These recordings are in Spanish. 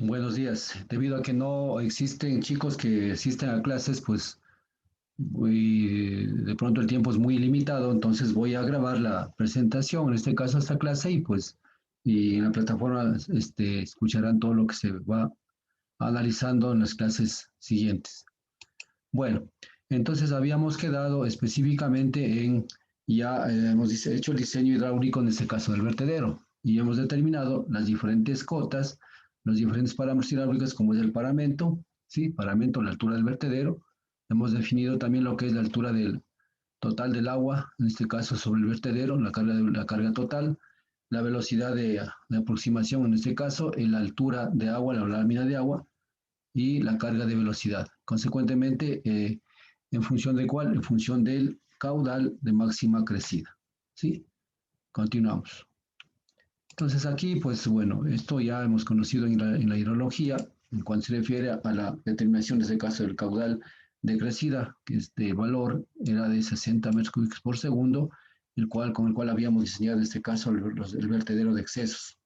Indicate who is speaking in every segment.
Speaker 1: Buenos días. Debido a que no existen chicos que asisten a clases, pues de pronto el tiempo es muy limitado, entonces voy a grabar la presentación, en este caso esta clase, y en la plataforma escucharán todo lo que se va analizando en las clases siguientes. Bueno, entonces habíamos quedado específicamente hemos hecho el diseño hidráulico en este caso del vertedero y hemos determinado las diferentes cotas, los diferentes parámetros hidráulicos como es el paramento, ¿sí? Paramento, la altura del vertedero. Hemos definido también lo que es la altura del total del agua, en este caso sobre el vertedero, la carga total, la velocidad de aproximación, en este caso, la altura de agua, la lámina de agua, y la carga de velocidad. Consecuentemente, ¿en función de cuál? En función del caudal de máxima crecida. ¿Sí? Continuamos. Entonces aquí, pues bueno, esto ya hemos conocido en la hidrología, en cuanto se refiere a la determinación, en este caso, del caudal de crecida, que este valor era de 60 metros cúbicos por segundo, con el cual habíamos diseñado, en este caso, el vertedero de excesos.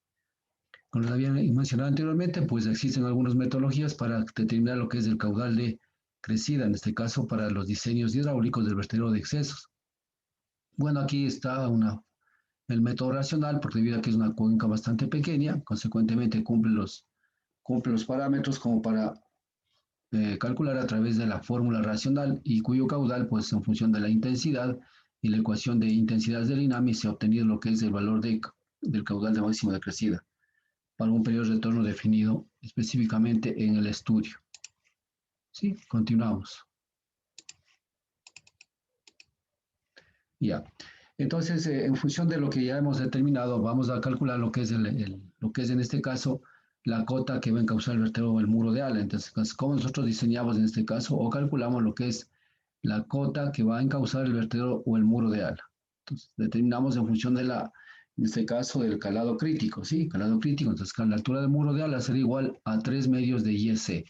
Speaker 1: Como les había mencionado anteriormente, pues existen algunas metodologías para determinar lo que es el caudal de crecida, en este caso para los diseños hidráulicos del vertedero de excesos. Bueno, aquí está el método racional, porque debido a que es una cuenca bastante pequeña, consecuentemente cumple los parámetros como para calcular a través de la fórmula racional y cuyo caudal, pues en función de la intensidad y la ecuación de intensidades del INAMI, se ha obtenido lo que es el valor del caudal de máximo de crecida para un periodo de retorno definido específicamente en el estudio. Sí, continuamos. Ya. Entonces, en función de lo que ya hemos determinado, vamos a calcular lo que es, lo que es en este caso la cota que va a encauzar el vertedero o el muro de ala. Entonces, ¿cómo nosotros diseñamos en este caso o calculamos lo que es la cota que va a encauzar el vertedero o el muro de ala? Entonces, determinamos en función en este caso, del calado crítico, ¿sí? Calado crítico, entonces la altura del muro de ala será igual a 3 medios de IEC.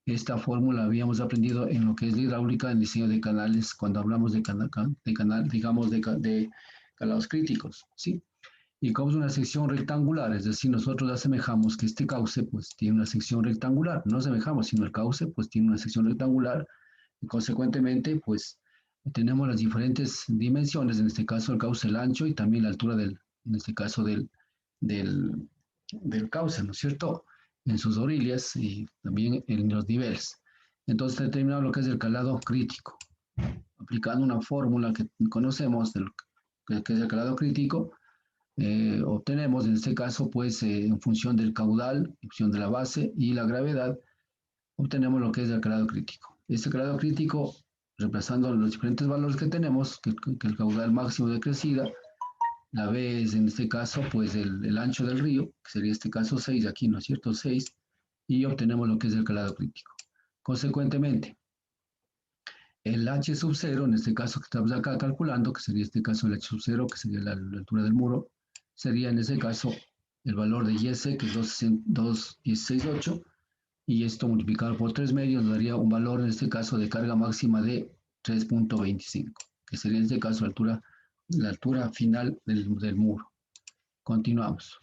Speaker 1: Esta fórmula habíamos aprendido en lo que es la hidráulica, en diseño de canales, cuando hablamos digamos, de calados críticos, ¿sí? Y como es una sección rectangular, es decir, nosotros asemejamos que este cauce, pues, tiene una sección rectangular, no asemejamos, sino el cauce, pues, tiene una sección rectangular, y consecuentemente, pues, tenemos las diferentes dimensiones, en este caso el cauce, el ancho, y también la altura en este caso, del, del cauce, ¿no es cierto? En sus orillas y también en los niveles. Entonces, determinado lo que es el calado crítico, aplicando una fórmula que conocemos, que es el calado crítico, obtenemos en este caso, pues, en función del caudal, en función de la base y la gravedad, obtenemos lo que es el calado crítico. Este calado crítico, reemplazando los diferentes valores que tenemos, que el caudal máximo de crecida, la B es en este caso, pues, el ancho del río, que sería este caso 6, aquí, ¿no es cierto? 6, y obtenemos lo que es el calado crítico. Consecuentemente, el H sub 0, en este caso que estamos acá calculando, que sería este caso el H sub 0, que sería la altura del muro, sería en ese caso el valor de IS, que es 2,168, y esto multiplicado por 3 medios nos daría un valor en este caso de carga máxima de 3,25, que sería en este caso la altura final del muro. Continuamos.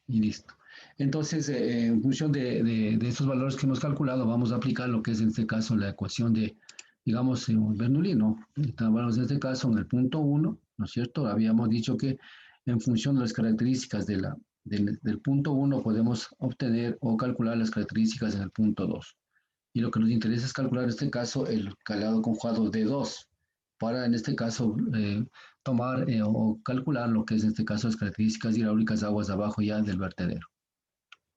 Speaker 1: Y listo. Entonces, en función de estos valores que hemos calculado, vamos a aplicar lo que es en este caso la ecuación digamos, Bernoulli, ¿no? Estamos en este caso en el punto 1, ¿no es cierto? Habíamos dicho que en función de las características del punto 1 podemos obtener o calcular las características en el punto 2. Y lo que nos interesa es calcular en este caso el calado conjugado de 2 para en este caso tomar o calcular lo que es en este caso las características hidráulicas de aguas de abajo ya del vertedero.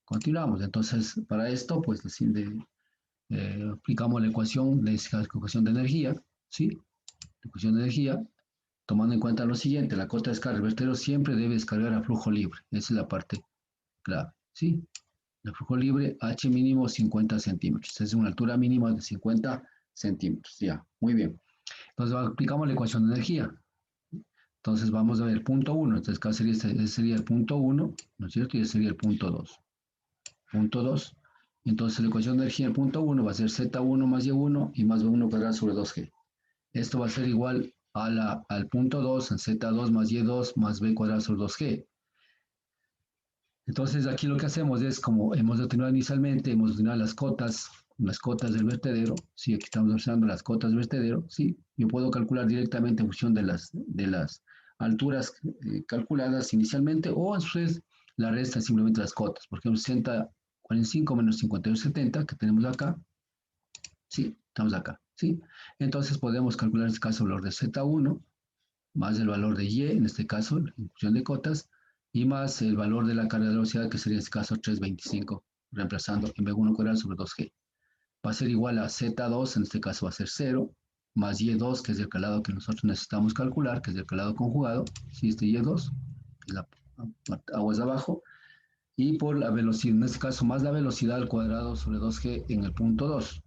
Speaker 1: Continuamos, entonces para esto pues aplicamos la ecuación de energía, ¿sí? La ecuación de energía, tomando en cuenta lo siguiente, la cota de descarga del vertedero siempre debe descargar a flujo libre, esa es la parte clave, ¿sí? El flujo libre H mínimo 50 centímetros, es una altura mínima de 50 centímetros, ya, muy bien. Entonces aplicamos la ecuación de energía. Entonces vamos a ver el punto 1. Entonces acá sería el punto 1, ¿no es cierto? Y ese sería el punto 2. Punto 2. Entonces la ecuación de energía del punto 1 va a ser Z1 más Y1 y más B1 cuadrado sobre 2G. Esto va a ser igual al punto 2 en Z2 más Y2 más B cuadrado sobre 2G. Entonces aquí lo que hacemos es, como hemos determinado inicialmente, hemos determinado las cotas del vertedero. Sí, aquí estamos usando las cotas del vertedero. Sí, yo puedo calcular directamente en función de las alturas calculadas inicialmente, o a su vez la resta simplemente las cotas. Por ejemplo, 60, 45 menos 58,70 que tenemos acá. Sí, estamos acá. Sí, entonces podemos calcular en este caso el valor de Z1 más el valor de Y, en este caso, en función de cotas, y más el valor de la carga de velocidad, que sería en este caso 325, reemplazando en B1 cuadrado sobre 2G. Va a ser igual a Z2, en este caso va a ser 0, más Y2, que es el calado que nosotros necesitamos calcular, que es el calado conjugado, si este Y2, que es la aguas de abajo, y por la velocidad, en este caso más la velocidad al cuadrado sobre 2G en el punto 2.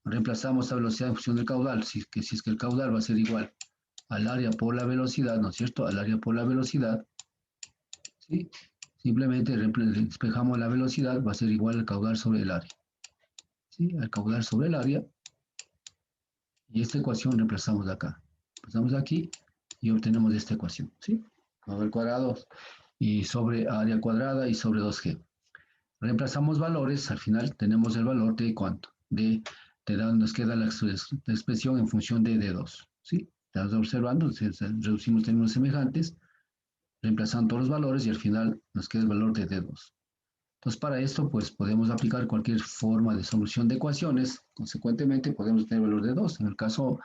Speaker 1: Reemplazamos la velocidad en función del caudal, si es que el caudal va a ser igual al área por la velocidad, ¿no es cierto? Al área por la velocidad, ¿sí? Simplemente despejamos la velocidad, va a ser igual al caudal sobre el área, ¿sí? Al caudal sobre el área, y esta ecuación reemplazamos de acá. Pasamos aquí y obtenemos esta ecuación, ¿sí? Caudal cuadrado y sobre área cuadrada y sobre 2G. Reemplazamos valores, al final tenemos el valor de cuánto, nos queda la expresión en función de D2, ¿sí? Estamos observando, reducimos términos semejantes, reemplazando todos los valores y al final nos queda el valor de D2. Entonces, para esto, pues podemos aplicar cualquier forma de solución de ecuaciones. Consecuentemente, podemos tener valor de 2. En el caso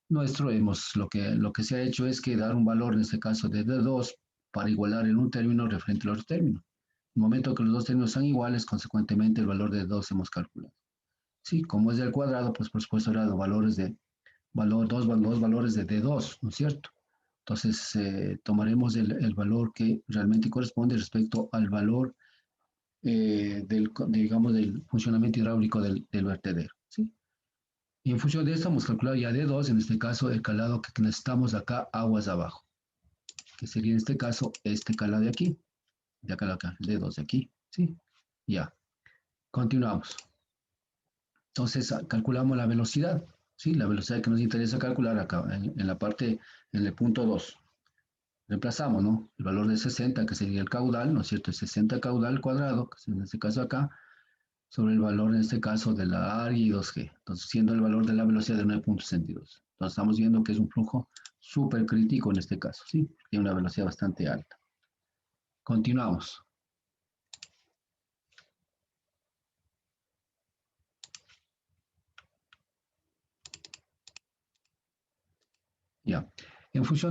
Speaker 1: nuestro, lo que se ha hecho es que dar un valor, en este caso, de D2 para igualar en un término referente al otro término. En el momento que los dos términos son iguales, consecuentemente, el valor de 2 hemos calculado. Sí, como es del cuadrado, pues por supuesto, ahora dos valores de D2, ¿no es cierto? Entonces, tomaremos el valor que realmente corresponde respecto al valor digamos, del funcionamiento hidráulico del vertedero, ¿sí? Y en función de esto, vamos a calcular ya D2, en este caso, el calado que necesitamos acá, aguas abajo, que sería en este caso este calado de acá, el D2 de aquí, ¿sí? Ya, continuamos. Entonces, calculamos la velocidad, ¿sí? La velocidad que nos interesa calcular acá, en la parte, en el punto 2. Reemplazamos, ¿no? El valor de 60, que sería el caudal, ¿no es cierto? El 60 caudal cuadrado, que es en este caso acá, sobre el valor, en este caso, de la área y 2G. Entonces, siendo el valor de la velocidad de 9,62. Entonces, estamos viendo que es un flujo súper crítico en este caso, ¿sí? Tiene una velocidad bastante alta. Continuamos. Ya. Digamos,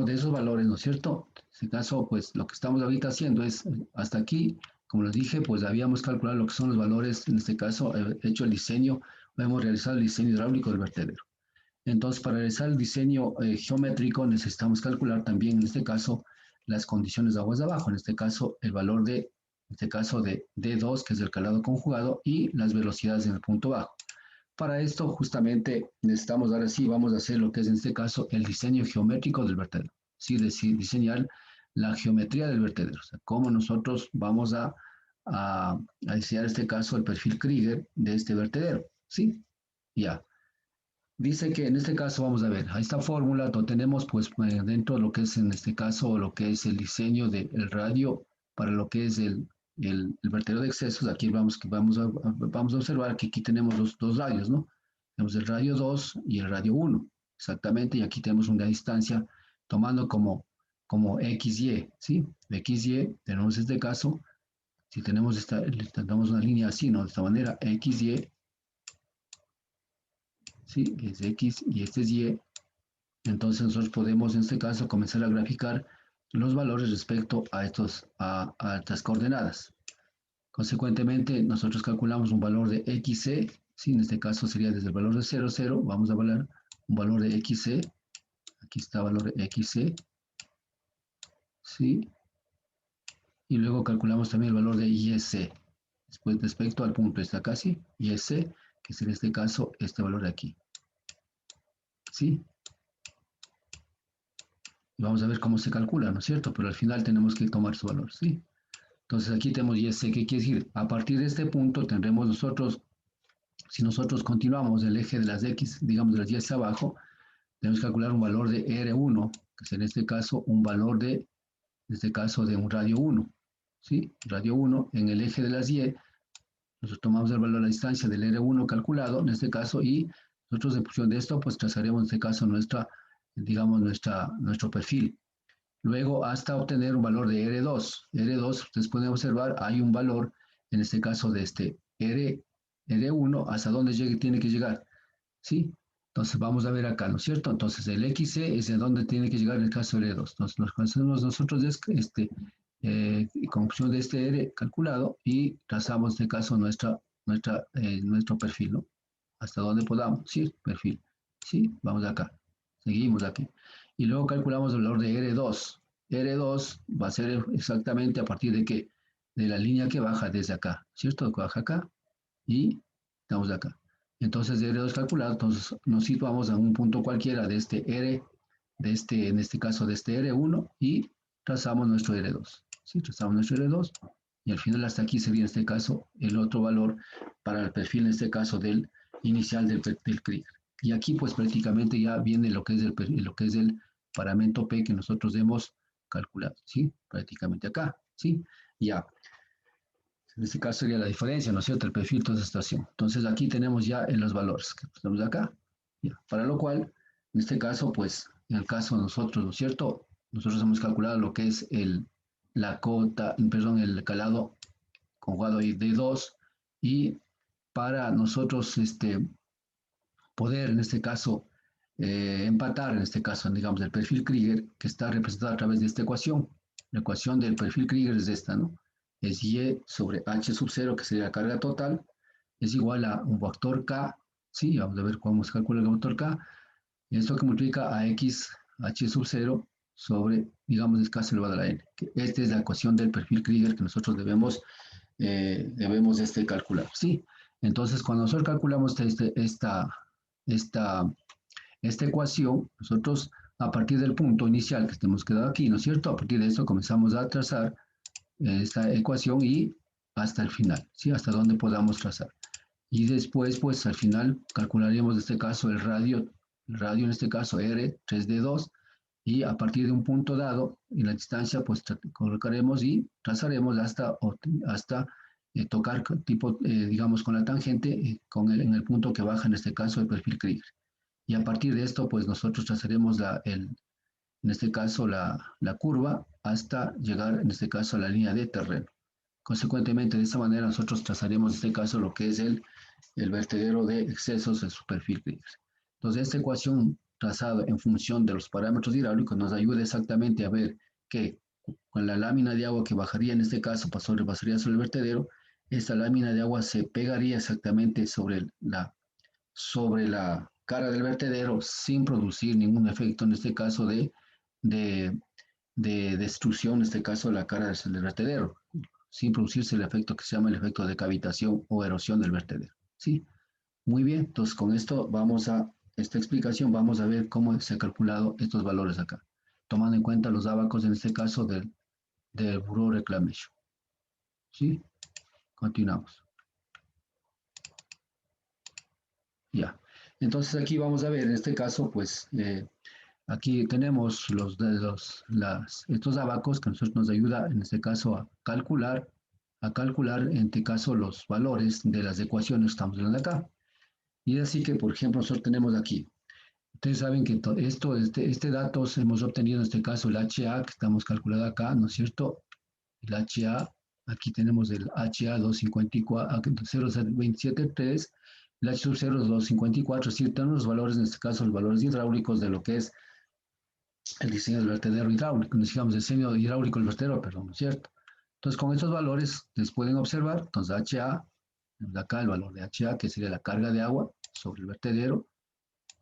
Speaker 1: de esos valores, ¿no es cierto? En este caso, pues, lo que estamos ahorita haciendo es, hasta aquí, como les dije, pues, habíamos calculado lo que son los valores, en este caso, hecho el diseño, hemos realizado el diseño hidráulico del vertedero. Entonces, para realizar el diseño geométrico necesitamos calcular también, en este caso, las condiciones de aguas de abajo, en este caso, el valor en este caso, de D2, que es el calado conjugado, y las velocidades en el punto bajo. Para esto, justamente, necesitamos, ahora sí, vamos a hacer lo que es, en este caso, el diseño geométrico del vertedero. Sí, diseñar la geometría del vertedero, o sea, cómo nosotros vamos a diseñar, en este caso, el perfil Krieger de este vertedero. ¿Sí? Ya. Dice que en este caso, vamos a ver, a esta fórmula lo tenemos pues dentro de lo que es en este caso lo que es el diseño del radio para lo que es el vertedero de excesos. Aquí vamos a observar que aquí tenemos dos radios, ¿no? Tenemos el radio 2 y el radio 1, exactamente, y aquí tenemos una distancia tomando como XY, ¿sí? XY, tenemos este caso, si tenemos una línea así, ¿no? De esta manera, XY, ¿sí? Es X y este es Y. Entonces nosotros podemos en este caso comenzar a graficar los valores respecto a estas coordenadas. Consecuentemente, nosotros calculamos un valor de XC, ¿sí? En este caso sería desde el valor de 0, 0, vamos a valer un valor de XC, aquí está el valor de XC, ¿sí? Y luego calculamos también el valor de IC, después respecto al punto está casi, IC, que es en este caso este valor de aquí, ¿sí? Y vamos a ver cómo se calcula, ¿no es cierto? Pero al final tenemos que tomar su valor, ¿sí? Entonces aquí tenemos IC, ¿qué quiere decir? A partir de este punto tendremos nosotros Si nosotros continuamos el eje de las X, digamos de las Y hacia abajo, debemos calcular un valor de R1, que es en este caso un valor de, en este caso de un radio 1. ¿Sí? Radio 1 en el eje de las Y, nosotros tomamos el valor de la distancia del R1 calculado, en este caso, y nosotros en función de esto, pues trazaremos en este caso digamos, nuestro perfil. Luego, hasta obtener un valor de R2. R2, ustedes pueden observar, hay un valor, en este caso de este R1, hasta dónde tiene que llegar. ¿Sí? Entonces, vamos a ver acá, ¿no es cierto? Entonces, el XC es en donde tiene que llegar en el caso de R2. Entonces, lo que hacemos nosotros es con opción de este R calculado y trazamos en este caso nuestro perfil, ¿no? Hasta donde podamos, ¿sí? Perfil. ¿Sí? Vamos acá. Seguimos aquí. Y luego calculamos el valor de R2. R2 va a ser exactamente a partir de qué? De la línea que baja desde acá, ¿cierto? Que baja acá y estamos acá. Entonces, de R2 calculado, entonces nos situamos en un punto cualquiera de este R, en este caso de este R1 y trazamos nuestro R2. ¿Sí? Trazamos nuestro R2 y al final hasta aquí sería en este caso el otro valor para el perfil, en este caso del inicial del Krieger. Y aquí pues prácticamente ya viene lo que es el parámetro P que nosotros hemos calculado, ¿sí? Prácticamente acá, ¿sí? Ya. En este caso sería la diferencia, ¿no es cierto? El perfil de esta estación. Entonces aquí tenemos ya en los valores que tenemos acá. Ya. Para lo cual, en este caso, pues, en el caso de nosotros, ¿no es cierto? Nosotros hemos calculado lo que es la cota, perdón, el calado conjugado de 2 y para nosotros poder, en este caso, empatar, en este caso, digamos, el perfil Krieger, que está representado a través de esta ecuación. La ecuación del perfil Krieger es esta, ¿no? Es Y sobre H sub 0, que sería la carga total, es igual a un factor K, ¿sí? Vamos a ver cómo se calcula el factor K. Esto que multiplica a X, H sub 0, sobre, digamos, escaso elevado a la N. Esta es la ecuación del perfil Krieger que nosotros debemos calcular, ¿sí? Entonces, cuando nosotros calculamos esta, esta ecuación, nosotros a partir del punto inicial que hemos quedado aquí, ¿no es cierto? A partir de esto comenzamos a trazar esta ecuación y hasta el final, ¿sí? Hasta donde podamos trazar. Y después, pues al final calcularíamos en este caso el radio en este caso R3D2, y a partir de un punto dado, en la distancia, pues colocaremos y trazaremos hasta tocar tipo, digamos, con la tangente, en el punto que baja en este caso el perfil Krieger. Y a partir de esto, pues nosotros trazaremos en este caso la curva hasta llegar, en este caso, a la línea de terreno. Consecuentemente, de esta manera nosotros trazaremos en este caso lo que es el vertedero de excesos de su perfil Krieger. Entonces, esta ecuación trazada en función de los parámetros hidráulicos nos ayuda exactamente a ver que con la lámina de agua que bajaría en este caso, pasaría sobre el vertedero, esta lámina de agua se pegaría exactamente sobre la cara del vertedero sin producir ningún efecto, en este caso de, de destrucción, en este caso de la cara del vertedero, sin producirse el efecto que se llama el efecto de cavitación o erosión del vertedero. ¿Sí? Muy bien, entonces con esto esta explicación vamos a ver cómo se han calculado estos valores acá, tomando en cuenta los abacos en este caso del Bureau Reclamation. ¿Sí? Continuamos. Ya. Entonces aquí vamos a ver, en este caso, pues aquí tenemos estos abacos que nosotros nos ayuda en este caso a calcular en este caso los valores de las ecuaciones que estamos viendo acá. Y es así que, por ejemplo, nosotros tenemos aquí, ustedes saben que este dato hemos obtenido en este caso el HA que estamos calculando acá, ¿no es cierto? El HA, aquí tenemos el HA 0.273, el H sub 0 es 254, es decir, tenemos los valores, en este caso, los valores hidráulicos de lo que es el diseño del vertedero hidráulico, necesitamos diseño hidráulico del vertedero, perdón, ¿no es cierto? Entonces, con estos valores, les pueden observar, entonces HA, acá el valor de HA, que sería la carga de agua sobre el vertedero,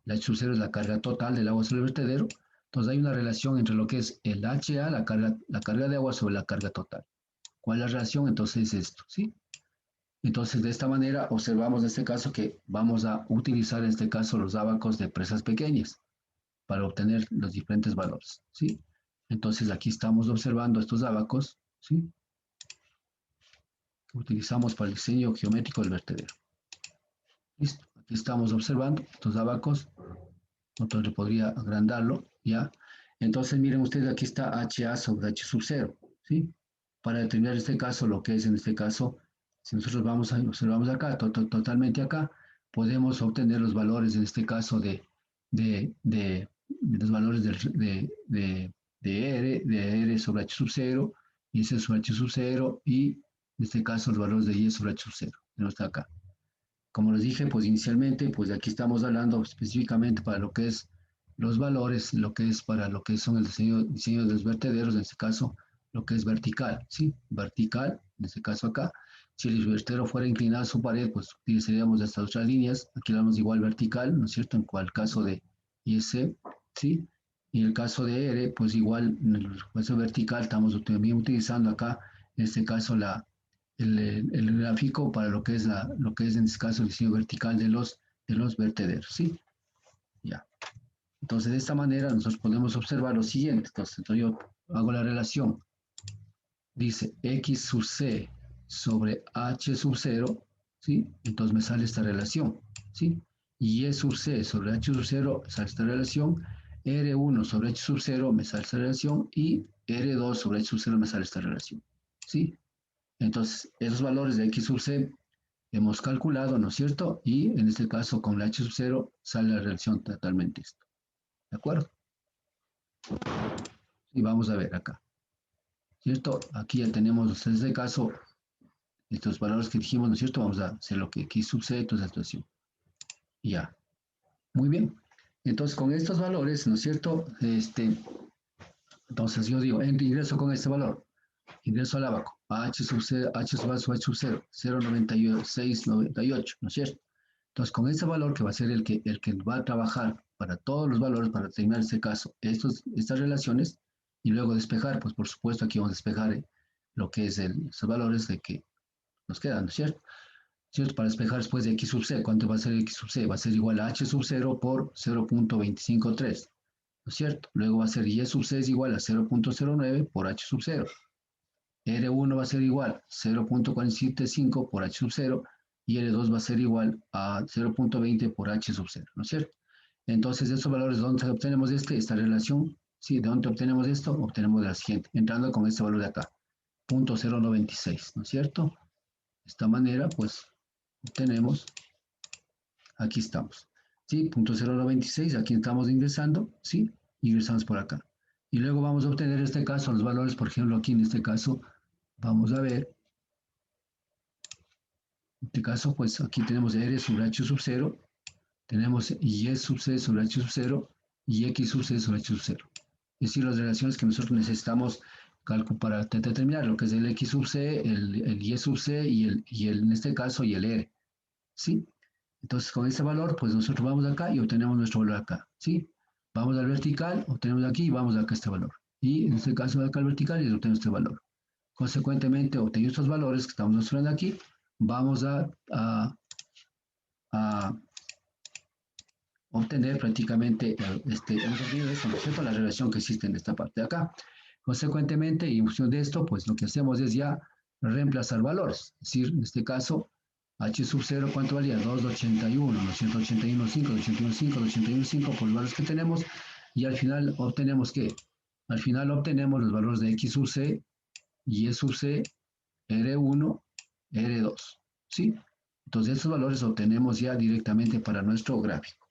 Speaker 1: la H sub 0 es la carga total del agua sobre el vertedero, entonces hay una relación entre lo que es el HA, la carga de agua sobre la carga total. ¿Cuál es la relación? Entonces es esto, ¿sí? Entonces, de esta manera, observamos en este caso que vamos a utilizar en este caso los abacos de presas pequeñas para obtener los diferentes valores, ¿sí? Entonces, aquí estamos observando estos abacos, ¿sí? Que utilizamos para el diseño geométrico del vertedero. Listo, aquí estamos observando estos abacos. Nosotros le podría agrandarlo, ¿ya? Entonces, miren ustedes, aquí está HA sobre H sub 0, ¿sí? Para determinar este caso, lo que es en este caso, si nosotros observamos acá, totalmente acá, podemos obtener los valores, en este caso, de los valores de R sobre H sub 0, y S sobre H sub 0, y en este caso los valores de Y sobre H sub 0, que no está acá. Como les dije, pues inicialmente, pues aquí estamos hablando específicamente para lo que es los valores, lo que es para lo que son el diseño de los vertederos, en este caso, lo que es vertical, ¿sí? Vertical, en este caso acá. Si el vertedero fuera inclinado a su pared, pues utilizaríamos estas otras líneas. Aquí hablamos igual vertical, ¿no es cierto? En cual caso de IS, ¿sí? Y en el caso de R, pues igual, en el caso vertical, estamos también utilizando acá, en este caso, el gráfico para lo que es en este caso el diseño vertical de los vertederos, ¿sí? Ya. Entonces, de esta manera nosotros podemos observar lo siguiente. Entonces, yo hago la relación. Dice X sub C sobre H sub 0, ¿sí? Entonces me sale esta relación, ¿sí? Y E sub C sobre H sub 0 sale esta relación. R1 sobre H sub 0 me sale esta relación. Y R2 sobre H sub 0 me sale esta relación, ¿sí? Entonces, esos valores de X sub C hemos calculado, ¿no es cierto? Y en este caso, con la H sub 0 sale la relación totalmente esto. ¿De acuerdo? Y vamos a ver acá. ¿Cierto? Aquí ya tenemos, en este caso, estos valores que dijimos, ¿no es cierto? Vamos a hacer lo que X sub C, toda esta situación. Ya. Muy bien. Entonces, con estos valores, ¿no es cierto? Entonces, yo digo, ingreso con este valor. Ingreso al abaco. H sub 0, H sub A sub H sub 0, 0,9698, ¿no es cierto? Entonces, con ese valor que va a ser el que va a trabajar para todos los valores, para determinar en este caso estas relaciones, y luego despejar, pues por supuesto aquí vamos a despejar lo que es esos valores de que nos quedan, ¿no es cierto? ¿Cierto? Para despejar después de X sub C, ¿cuánto va a ser X sub C? Va a ser igual a H sub 0 por 0,253, ¿no es cierto? Luego va a ser Y sub C es igual a 0,09 por H sub 0. R1 va a ser igual a 0,475 por H sub 0 y R2 va a ser igual a 0,20 por H sub 0, ¿no es cierto? Entonces, estos valores, ¿de dónde obtenemos esta relación? Sí, ¿de dónde obtenemos esto? Obtenemos de la siguiente, entrando con este valor de acá, 0,096, ¿no es cierto? De esta manera, pues, obtenemos, aquí estamos, ¿sí? 0,096, aquí estamos ingresando, ¿sí? Ingresamos por acá. Y luego vamos a obtener en este caso los valores, por ejemplo, aquí en este caso, vamos a ver. En este caso, pues aquí tenemos R sobre H sub 0, tenemos Y sub C sobre H sub 0 y X sub C sobre H sub 0. Es decir, las relaciones que nosotros necesitamos para determinar lo que es el X sub C, el Y sub C en este caso, y el R. ¿Sí? Entonces, con este valor, pues nosotros vamos acá y obtenemos nuestro valor acá. ¿Sí? Vamos al vertical, obtenemos aquí y vamos acá este valor. Y en este caso, acá al vertical y obtenemos este valor. Consecuentemente, obteniendo estos valores que estamos mostrando aquí, vamos a obtener prácticamente hemos obtenido esto, ¿no es cierto? La relación que existe en esta parte de acá. Consecuentemente, y en función de esto, pues lo que hacemos es ya reemplazar valores. Es decir, en este caso, H sub 0, ¿cuánto valía? 281, ¿no es cierto? 81,5, 81,5, 81,5 por los valores que tenemos. Y al final obtenemos ¿qué? Al final obtenemos los valores de X sub C, Y sub C, R1, R2. ¿Sí? Entonces, estos valores obtenemos ya directamente para nuestro gráfico.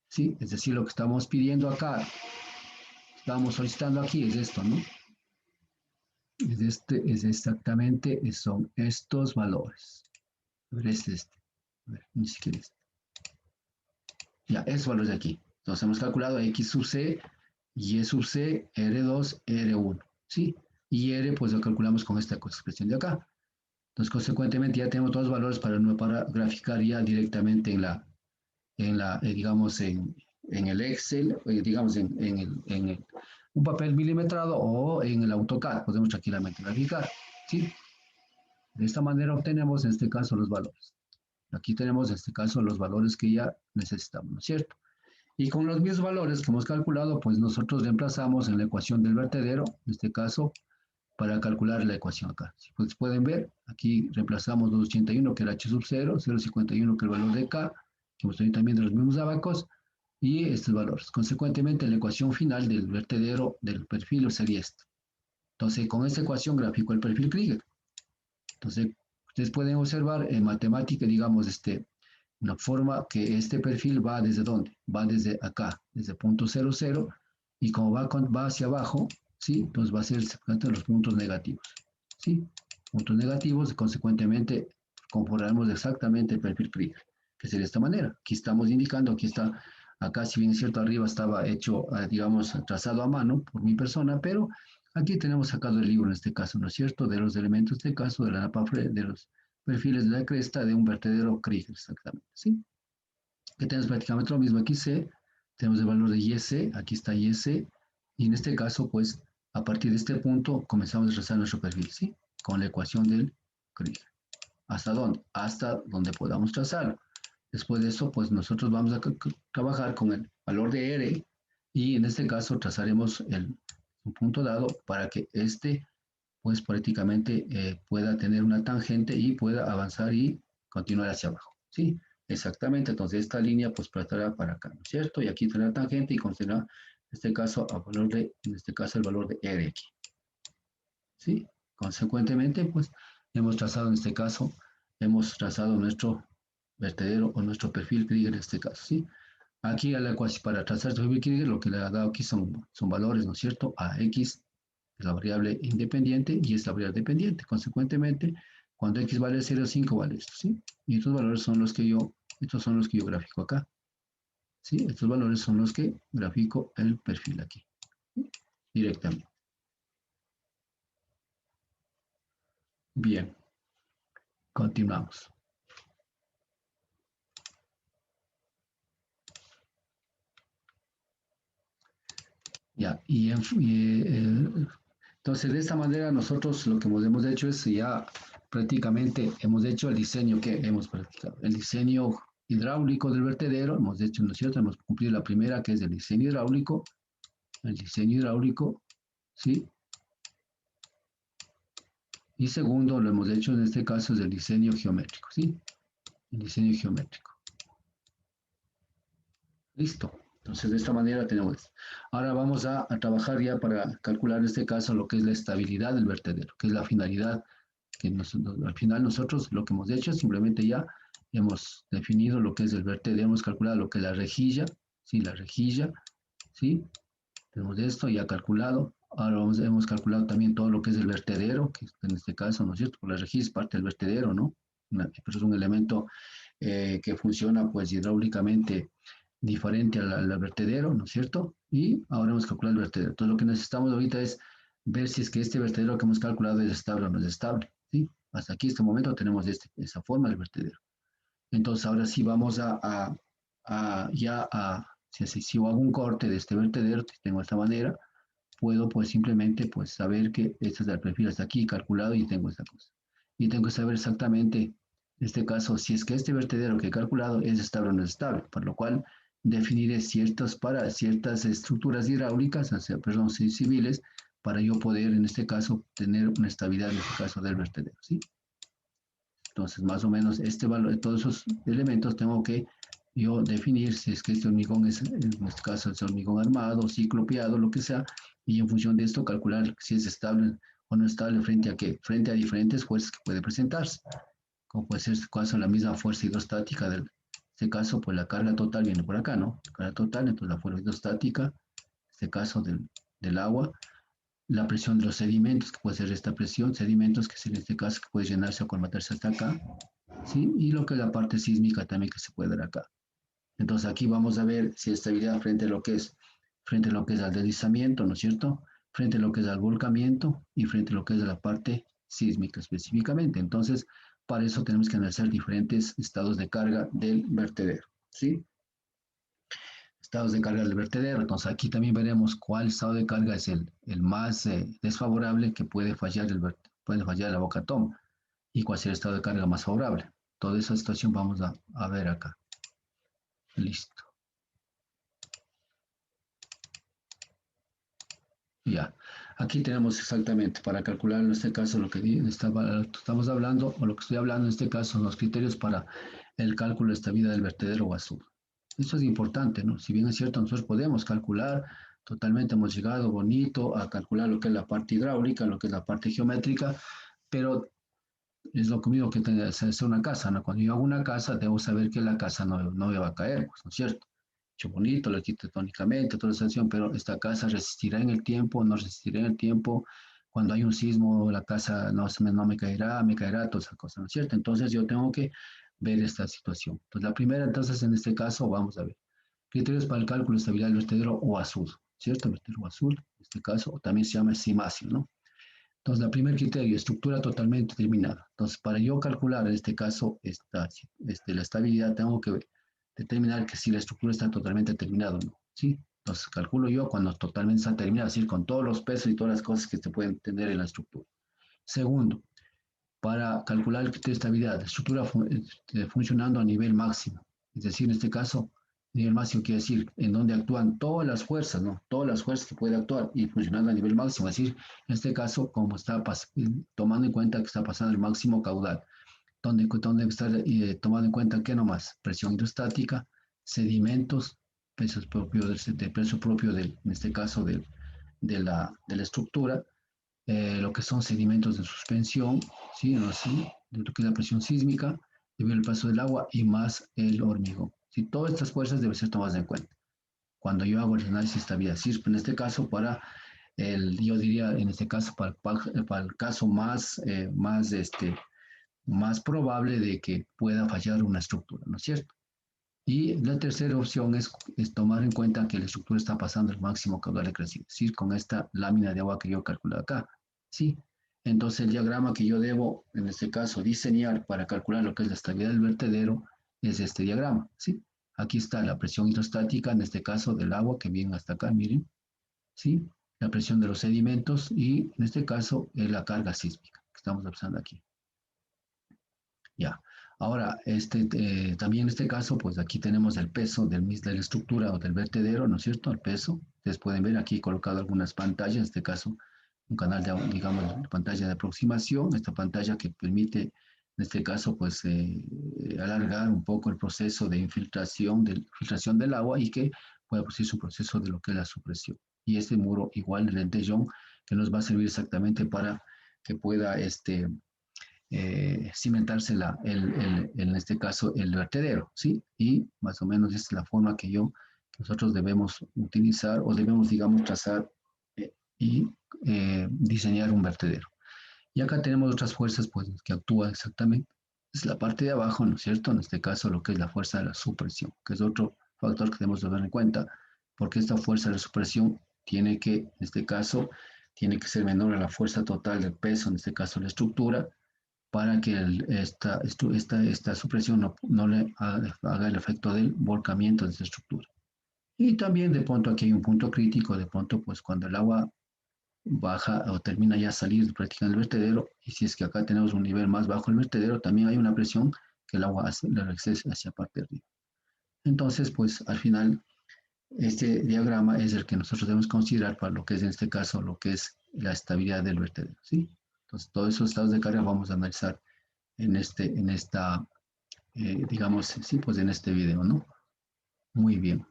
Speaker 1: ¿Sí? Es decir, lo que estamos pidiendo acá, estamos solicitando aquí es esto, ¿no? Es exactamente, son estos valores. A ver, es este. A ver, ni siquiera este. Ya, esos valores de aquí. Entonces hemos calculado X sub C, Y sub C, R2, R1, ¿sí? Y R, pues lo calculamos con esta expresión de acá. Entonces, consecuentemente, ya tenemos todos los valores para graficar ya directamente digamos, en el Excel, digamos, un papel milimetrado o en el AutoCAD. Podemos tranquilamente graficar, ¿sí? De esta manera obtenemos, en este caso, los valores. Aquí tenemos, en este caso, los valores que ya necesitamos, ¿no es cierto? Y con los mismos valores que hemos calculado, pues nosotros reemplazamos en la ecuación del vertedero, en este caso, para calcular la ecuación acá. Si pueden ver, aquí reemplazamos 281, que era H sub 0, 0,51, que es el valor de K, que hemos tenido también de los mismos abacos, y estos valores. Consecuentemente, la ecuación final del vertedero del perfil sería esta. Entonces, con esta ecuación grafico el perfil Krieger. Entonces, ustedes pueden observar en matemática, digamos, una forma que este perfil va desde dónde? Va desde acá, desde punto 0, 0, y como va hacia abajo, ¿sí? Entonces va a ser los puntos negativos, ¿sí? Puntos negativos, consecuentemente, comportaremos exactamente el perfil Krieger, que sería de esta manera. Aquí estamos indicando, aquí está, acá si bien es cierto, arriba estaba hecho, digamos, trazado a mano por mi persona, pero aquí tenemos sacado el libro en este caso, ¿no es cierto? De los elementos de caso, de la napa, de los perfiles de la cresta de un vertedero Krieger, exactamente, ¿sí? Que tenemos prácticamente lo mismo. Aquí C, tenemos el valor de YC, aquí está YC, y en este caso, pues, a partir de este punto, comenzamos a trazar nuestro perfil, ¿sí? Con la ecuación del Krieger. ¿Hasta dónde? Hasta donde podamos trazarlo. Después de eso, pues, nosotros vamos a trabajar con el valor de R, y en este caso trazaremos un punto dado para que pues prácticamente pueda tener una tangente y pueda avanzar y continuar hacia abajo, ¿sí? Exactamente, entonces esta línea pues pasará para acá, ¿no es cierto? Y aquí tendrá tangente y considerará, en este caso, en este caso el valor de R aquí, ¿sí? Consecuentemente, pues hemos trazado en este caso, hemos trazado nuestro vertedero o nuestro perfil Krieger en este caso, ¿sí? Aquí a la ecuación, para trazar este perfil Krieger, lo que le ha dado aquí son valores, ¿no es cierto? A X es la variable independiente y es la variable dependiente. Consecuentemente, cuando x vale 0, 5 vale esto, ¿sí? Y estos valores son los que yo grafico acá, ¿sí? Estos valores son los que grafico el perfil aquí, ¿sí? Directamente. Bien, continuamos. Ya, entonces de esta manera nosotros lo que hemos hecho es ya prácticamente hemos hecho el diseño que hemos practicado, el diseño hidráulico del vertedero, hemos hecho, ¿no es cierto? Hemos cumplido la primera que es el diseño hidráulico, ¿sí? Y segundo, lo hemos hecho en este caso es el diseño geométrico, ¿sí? El diseño geométrico. Listo. Entonces, de esta manera tenemos esto. Ahora vamos a trabajar ya para calcular en este caso lo que es la estabilidad del vertedero, que es la finalidad que al final nosotros lo que hemos hecho es simplemente ya hemos definido lo que es el vertedero, hemos calculado lo que es la rejilla, ¿sí? La rejilla, ¿sí? Tenemos esto ya calculado. Ahora hemos calculado también todo lo que es el vertedero, que en este caso, ¿no es cierto? Por la rejilla es parte del vertedero, ¿no? Pero es un elemento que funciona pues hidráulicamente diferente al vertedero, ¿no es cierto? Y ahora hemos calculado el vertedero. Entonces lo que necesitamos ahorita es ver si es que este vertedero que hemos calculado es estable o no es estable, ¿sí? Hasta aquí, este momento, tenemos esa forma del vertedero. Entonces ahora sí vamos si hago un corte de este vertedero, si tengo de esta manera, puedo pues simplemente pues saber que este es el perfil hasta aquí calculado y tengo esta cosa. Y tengo que saber exactamente, en este caso, si es que este vertedero que he calculado es estable o no es estable, por lo cual definiré para ciertas estructuras hidráulicas, perdón, civiles, para yo poder en este caso tener una estabilidad en este caso del vertedero, ¿sí? Entonces, más o menos, este valor, todos esos elementos tengo que yo definir si es que este hormigón es, en este caso, es hormigón armado, ciclopeado, lo que sea, y en función de esto calcular si es estable o no estable frente a qué, frente a diferentes fuerzas que puede presentarse, como puede ser en este caso la misma fuerza hidrostática en este caso, pues la carga total viene por acá, ¿no? La carga total, entonces la fuerza hidrostática, en este caso del agua, la presión de los sedimentos, que puede ser esta presión, sedimentos, que es en este caso que puede llenarse o colmatarse hasta acá, ¿sí? Y lo que es la parte sísmica también que se puede dar acá. Entonces aquí vamos a ver si estabilidad frente a lo que es al deslizamiento, ¿no es cierto? Frente a lo que es al volcamiento y frente a lo que es la parte sísmica específicamente. Entonces, para eso tenemos que analizar diferentes estados de carga del vertedero, ¿sí? Estados de carga del vertedero. Entonces aquí también veremos cuál estado de carga es el más desfavorable que puede fallar la boca toma y cuál será el estado de carga más favorable. Toda esa situación vamos a ver acá. Listo. Ya. Aquí tenemos exactamente para calcular en este caso lo que estamos hablando, o lo que estoy hablando en este caso, son los criterios para el cálculo de estabilidad del vertedero o azul. Esto es importante, ¿no? Si bien es cierto, nosotros podemos calcular, totalmente hemos llegado bonito a calcular lo que es la parte hidráulica, lo que es la parte geométrica, pero es lo mismo que hacer una casa, ¿no? Cuando yo hago una casa, debo saber que la casa no me va a caer, pues, ¿no es cierto? Hecho bonito, arquitectónicamente, toda esa acción, pero esta casa resistirá en el tiempo, no resistirá en el tiempo. Cuando hay un sismo, la casa no me caerá, me caerá, toda esa cosa, ¿no es cierto? Entonces yo tengo que ver esta situación. Entonces la primera, entonces en este caso, vamos a ver. Criterios para el cálculo de estabilidad del vertedero o azul, ¿cierto? Vertedero azul, en este caso, o también se llama cimacio, ¿no? Entonces, el primer criterio, estructura totalmente terminada. Entonces, para yo calcular en este caso la estabilidad, tengo que determinar que si la estructura está totalmente terminada o no. ¿Sí? Entonces, calculo yo cuando totalmente está terminada, es decir, con todos los pesos y todas las cosas que se pueden tener en la estructura. Segundo, para calcular el criterio de estabilidad, la estructura funcionando a nivel máximo. Es decir, en este caso, nivel máximo quiere decir en donde actúan todas las fuerzas, ¿no? Todas las fuerzas que puede actuar y funcionando a nivel máximo. Es decir, en este caso, como está tomando en cuenta que está pasando el máximo caudal, donde está tomando en cuenta que nomás presión hidrostática, sedimentos, pesos propios del peso propio en este caso de la estructura, lo que son sedimentos de suspensión, ¿sí? Así, de lo que es la presión sísmica, debido al paso del agua y más el hormigón. ¿Sí? Todas estas fuerzas deben ser tomadas en cuenta cuando yo hago el análisis de estabilidad. ¿Sí? En este caso, yo diría, en este caso, para el caso más probable de que pueda fallar una estructura, ¿no es cierto? Y la tercera opción es tomar en cuenta que la estructura está pasando el máximo caudal de crecimiento, es decir, con esta lámina de agua que yo calculo acá. ¿Sí? Entonces el diagrama que yo debo, en este caso, diseñar para calcular lo que es la estabilidad del vertedero es este diagrama. ¿Sí? Aquí está la presión hidrostática, en este caso del agua que viene hasta acá, miren. ¿Sí? La presión de los sedimentos y en este caso la carga sísmica que estamos observando aquí. Ya. Ahora, también en este caso, pues aquí tenemos el peso de la estructura o del vertedero, ¿no es cierto? El peso. Ustedes pueden ver aquí colocado algunas pantallas, en este caso, un canal de, digamos, pantalla de aproximación, esta pantalla que permite, en este caso, pues alargar un poco el proceso de filtración del agua y que pueda producirse un proceso de lo que es la supresión. Y este muro igual de lentellón que nos va a servir exactamente para que pueda cimentarse en este caso el vertedero, ¿sí? Y más o menos esta es la forma que nosotros debemos utilizar o debemos, digamos, trazar y diseñar un vertedero. Y acá tenemos otras fuerzas pues, que actúan exactamente. Es la parte de abajo, ¿no es cierto? En este caso lo que es la fuerza de la supresión, que es otro factor que debemos tener en cuenta, porque esta fuerza de la supresión tiene que, en este caso, tiene que ser menor a la fuerza total del peso, en este caso la estructura, para que esta supresión no le haga el efecto del volcamiento de esta estructura. Y también de pronto aquí hay un punto crítico, de pronto pues cuando el agua baja o termina ya salir prácticamente del vertedero, y si es que acá tenemos un nivel más bajo del vertedero, también hay una presión que el agua le regrese hacia parte de arriba. Entonces, pues al final, este diagrama es el que nosotros debemos considerar para lo que es en este caso, lo que es la estabilidad del vertedero, ¿sí? Entonces, todos esos estados de carga vamos a analizar digamos, sí, pues en este video, ¿no? Muy bien.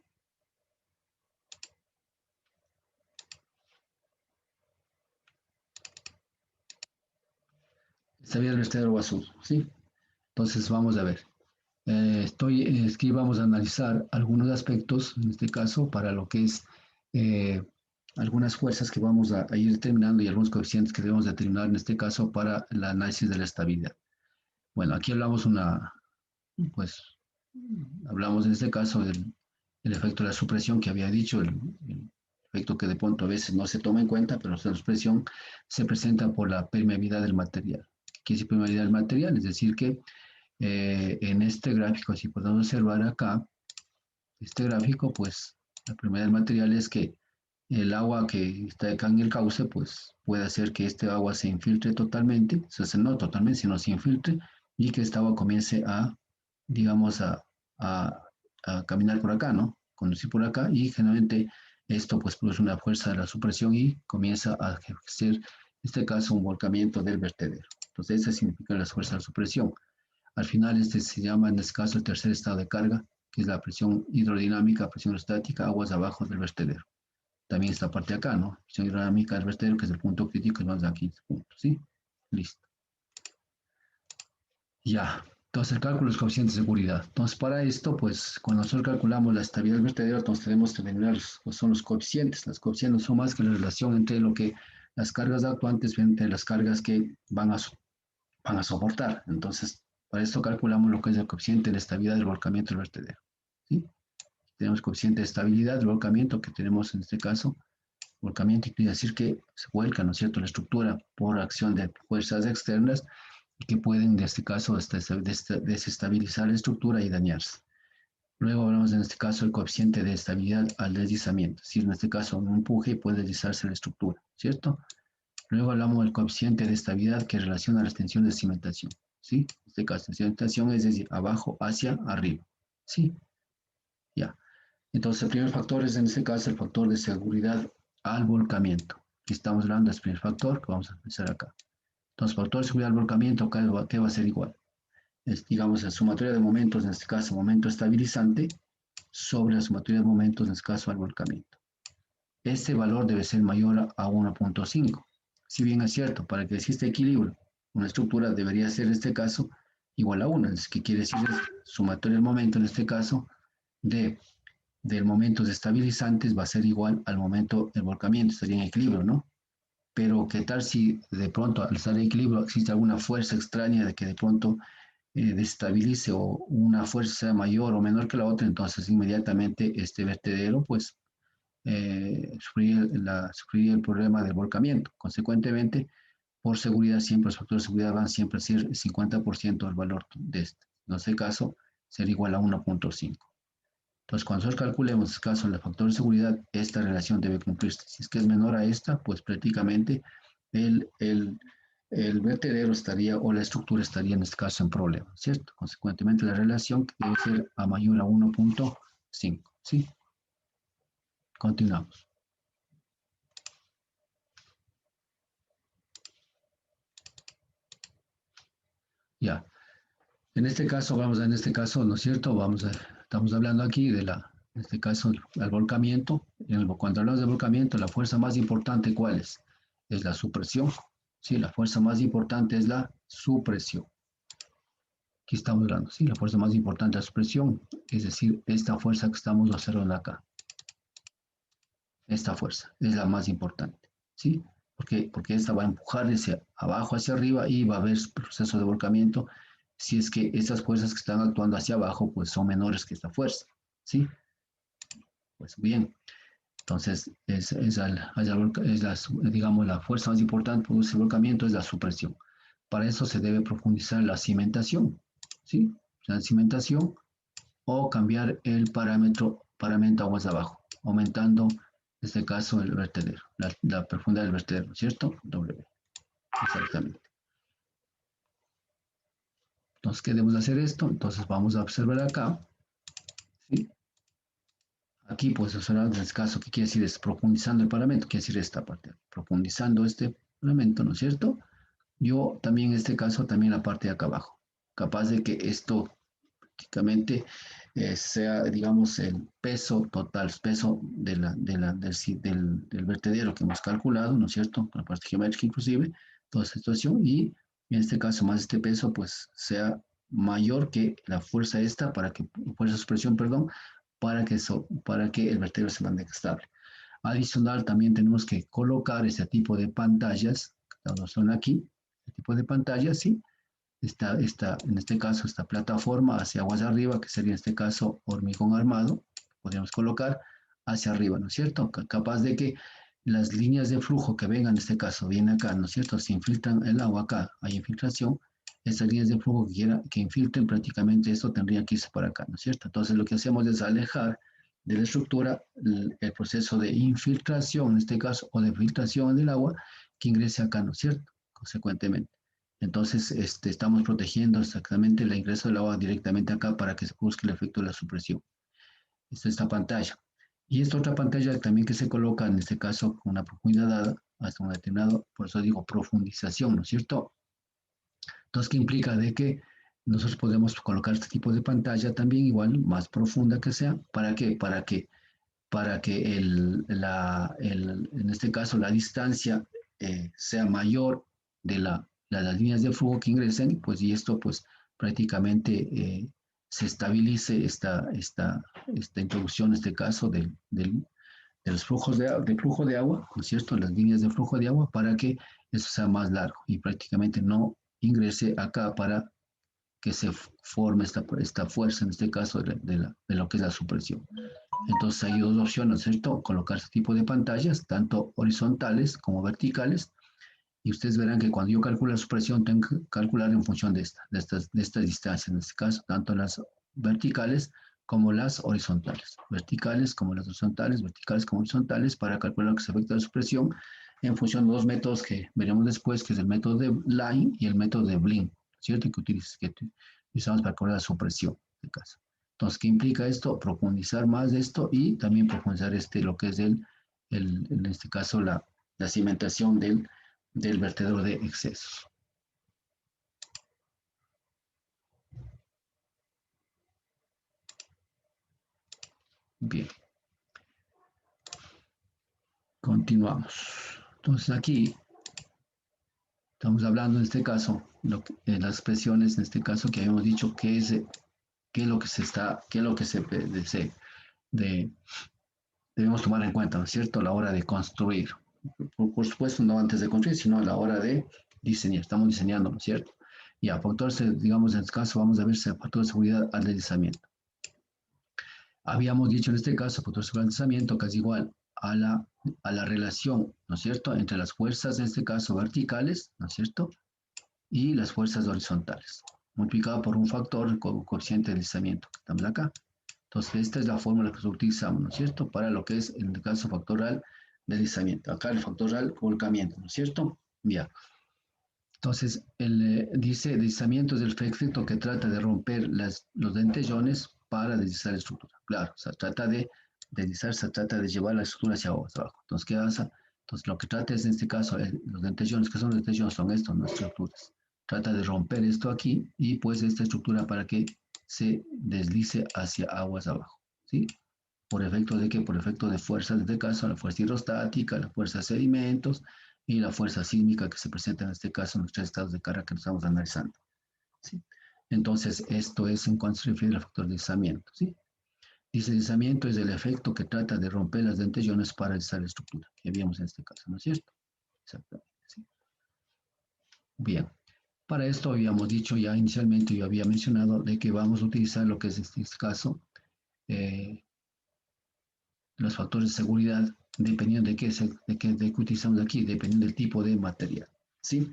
Speaker 1: Está bien el vertedero azul, ¿sí? Entonces vamos a ver. Aquí vamos a analizar algunos aspectos, en este caso, para lo que es algunas fuerzas que vamos a ir determinando y algunos coeficientes que debemos determinar, en este caso, para el análisis de la estabilidad. Bueno, aquí pues, hablamos en este caso del efecto de la supresión que había dicho, el efecto que de pronto a veces no se toma en cuenta, pero la supresión se presenta por la permeabilidad del material. ¿Qué es permeabilidad del material? Es decir, que en este gráfico, si podemos observar acá, este gráfico, pues la permeabilidad del material es que el agua que está acá en el cauce, pues puede hacer que este agua se infiltre totalmente, o sea, no totalmente, sino se infiltre y que esta agua comience digamos, a caminar por acá, ¿no? Conducir por acá y generalmente Esto pues produce una fuerza de la supresión y comienza a ejercer, en este caso, un volcamiento del vertedero. Entonces, esa significa las fuerzas de la supresión. Al final, este se llama, en este caso, el tercer estado de carga, que es la presión hidrodinámica, presión estática, aguas abajo del vertedero. También esta parte de acá, ¿no? Presión hidrodinámica del vertedero, que es el punto crítico, y más de aquí, punto, ¿sí? Listo. Ya. Entonces, el cálculo de los coeficientes de seguridad. Entonces, para esto, pues, cuando nosotros calculamos la estabilidad del vertedero, entonces tenemos que determinar son los coeficientes. Los coeficientes no son más que la relación entre lo que las cargas actuantes entre las cargas que van a soportar. Entonces, para esto calculamos lo que es el coeficiente de estabilidad del volcamiento del vertedero. ¿Sí? Tenemos coeficiente de estabilidad del volcamiento que tenemos en este caso. Volcamiento quiere decir que se vuelca, ¿no es cierto?, la estructura por acción de fuerzas externas que pueden, en este caso, desestabilizar la estructura y dañarse. Luego hablamos, en este caso, del coeficiente de estabilidad al deslizamiento. Si en este caso un empuje puede deslizarse la estructura, ¿cierto? Luego hablamos del coeficiente de estabilidad que relaciona las tensiones de cimentación, ¿sí? En este caso, la cimentación es decir, abajo hacia arriba, ¿sí? Ya. Entonces, el primer factor es, en este caso, el factor de seguridad al volcamiento. Aquí estamos hablando del primer factor que vamos a empezar acá. Entonces, factor de seguridad al volcamiento, ¿qué va a ser igual? Es, digamos, la sumatoria de momentos, en este caso, momento estabilizante, sobre la sumatoria de momentos, en este caso, al volcamiento. Este valor debe ser mayor a 1.5. Si bien es cierto, para que exista equilibrio, una estructura debería ser, en este caso, igual a 1. ¿Qué quiere decir? Es sumatoria del momento, en este caso, del momento estabilizantes va a ser igual al momento del volcamiento. Estaría en equilibrio, ¿no? Pero ¿qué tal si de pronto al estar en equilibrio existe alguna fuerza extraña de que de pronto destabilice o una fuerza sea mayor o menor que la otra? Entonces inmediatamente este vertedero pues sufriría el problema del volcamiento. Consecuentemente, por seguridad siempre los factores de seguridad van siempre a ser el 50% del valor de este. En este caso sería igual a 1.5. Entonces, cuando nosotros calculemos, en este caso, el factor de seguridad, esta relación debe cumplirse. Si es que es menor a esta, pues prácticamente el, el, el vertedero estaría o la estructura estaría en este caso en problema, ¿cierto? Consecuentemente, la relación debe ser a mayor a 1.5, ¿sí? Continuamos. Ya. En este caso, ¿no es cierto? Estamos hablando aquí en este caso, el volcamiento. Cuando hablamos de volcamiento, la fuerza más importante, ¿cuál es? Es la supresión. Sí, la fuerza más importante es la supresión. Aquí estamos hablando, sí, la fuerza más importante es la supresión, es decir, esta fuerza que estamos observando acá. Esta fuerza es la más importante, ¿sí? Porque esta va a empujar hacia abajo, hacia arriba y va a haber proceso de volcamiento si es que estas fuerzas que están actuando hacia abajo pues son menores que esta fuerza, ¿sí? Pues bien, entonces digamos, la fuerza más importante para ese volcamiento es la supresión. Para eso se debe profundizar la cimentación, ¿sí? La cimentación o cambiar el parámetro aguas abajo, aumentando, en este caso, el vertedero, la profundidad del vertedero, ¿cierto? W. Exactamente. Entonces, ¿qué debemos hacer esto? Entonces, vamos a observar acá, ¿sí? Aquí, pues, observar en este caso, ¿qué quiere decir? Es profundizando el parámetro, quiere decir esta parte, profundizando este parámetro, ¿no es cierto? Yo también, en este caso, también la parte de acá abajo, capaz de que esto prácticamente sea, digamos, el peso total, peso del vertedero que hemos calculado, ¿no es cierto? Con la parte geométrica inclusive, toda esta situación, y en este caso más este peso, pues sea mayor que la fuerza esta, fuerza de supresión, perdón, para que el vertedero se mantenga estable. Adicional, también tenemos que colocar este tipo de pantallas, que son aquí, este tipo de pantallas, ¿sí? En este caso, esta plataforma hacia aguas arriba, que sería en este caso hormigón armado, podríamos colocar hacia arriba, ¿no es cierto? Capaz de que las líneas de flujo que vengan, en este caso, vienen acá, ¿no es cierto? Si infiltran el agua acá, hay infiltración, estas líneas de flujo que infiltren prácticamente esto tendría que irse para acá, ¿no es cierto? Entonces lo que hacemos es alejar de la estructura el proceso de infiltración, en este caso, o de filtración del agua que ingrese acá, ¿no es cierto? Consecuentemente. Entonces, estamos protegiendo exactamente el ingreso del agua directamente acá para que se busque el efecto de la supresión. Esta pantalla. Y esta otra pantalla también que se coloca, en este caso, con una profundidad dada, hasta un determinado, por eso digo profundización, ¿no es cierto? Entonces, ¿qué implica? De que nosotros podemos colocar este tipo de pantalla también igual, más profunda que sea. ¿Para qué? Para que en este caso la distancia sea mayor de las líneas de flujo que ingresen, pues y esto pues prácticamente se estabilice esta introducción, en este caso de los flujos de flujo de agua, ¿no es cierto? Las líneas de flujo de agua para que eso sea más largo y prácticamente no ingrese acá para que se forme esta fuerza, en este caso de lo que es la supresión. Entonces hay dos opciones, ¿cierto? Colocar este tipo de pantallas, tanto horizontales como verticales, y ustedes verán que cuando yo calculo la supresión, tengo que calcular en función de estas distancias, en este caso, tanto las verticales como las horizontales. Verticales como las horizontales, verticales como horizontales, para calcular lo que se afecta a la supresión en función de dos métodos que veremos después, que es el método de Line y el método de Blin, ¿cierto? Que utilizamos para calcular la supresión, en este caso. Entonces, ¿qué implica esto? Profundizar más de esto y también profundizar lo que es en este caso, la cimentación del vertedero de excesos. Bien, continuamos. Entonces aquí estamos hablando en este caso de las expresiones, en este caso que habíamos dicho qué es lo que debemos tomar en cuenta, ¿no es cierto? A la hora de construir. Por supuesto, no antes de construir, sino a la hora de diseñar. Estamos diseñando, ¿no es cierto? Ya, factores, digamos, en este caso vamos a ver si factor de seguridad al deslizamiento. Habíamos dicho en este caso, factor de seguridad al deslizamiento, que es igual a la relación, ¿no es cierto?, entre las fuerzas, en este caso, verticales, ¿no es cierto?, y las fuerzas horizontales, multiplicado por un factor coeficiente de deslizamiento, que estamos acá. Entonces, esta es la fórmula que utilizamos, ¿no es cierto?, para lo que es, en el caso, factorial de deslizamiento. Acá el factorial volcamiento, ¿no es cierto? Bien. Entonces, dice deslizamiento es el efecto que trata de romper los dentellones para deslizar la estructura. Claro, se trata de deslizar, se trata de llevar la estructura hacia abajo. Entonces, ¿qué pasa? Entonces, lo que trata es, en este caso, los dentellones, ¿qué son los dentellones? Son estos, no estructuras. Trata de romper esto aquí y pues esta estructura para que se deslice hacia aguas abajo, ¿sí? ¿Por efecto de qué? Por efecto de fuerzas, en este caso, la fuerza hidrostática, la fuerza de sedimentos y la fuerza sísmica que se presenta en este caso en los tres estados de carga que nos estamos analizando, ¿sí? Entonces, esto es en cuanto se refiere al factor de deslizamiento, ¿sí? Dice, deslizamiento es el efecto que trata de romper las dentellones para deslizar la estructura, que vimos en este caso, ¿no es cierto? Exactamente, ¿sí? Bien. Para esto habíamos dicho ya inicialmente, yo había mencionado de que vamos a utilizar lo que es en este caso, eh, los factores de seguridad, dependiendo de qué utilizamos aquí, dependiendo del tipo de material, ¿sí?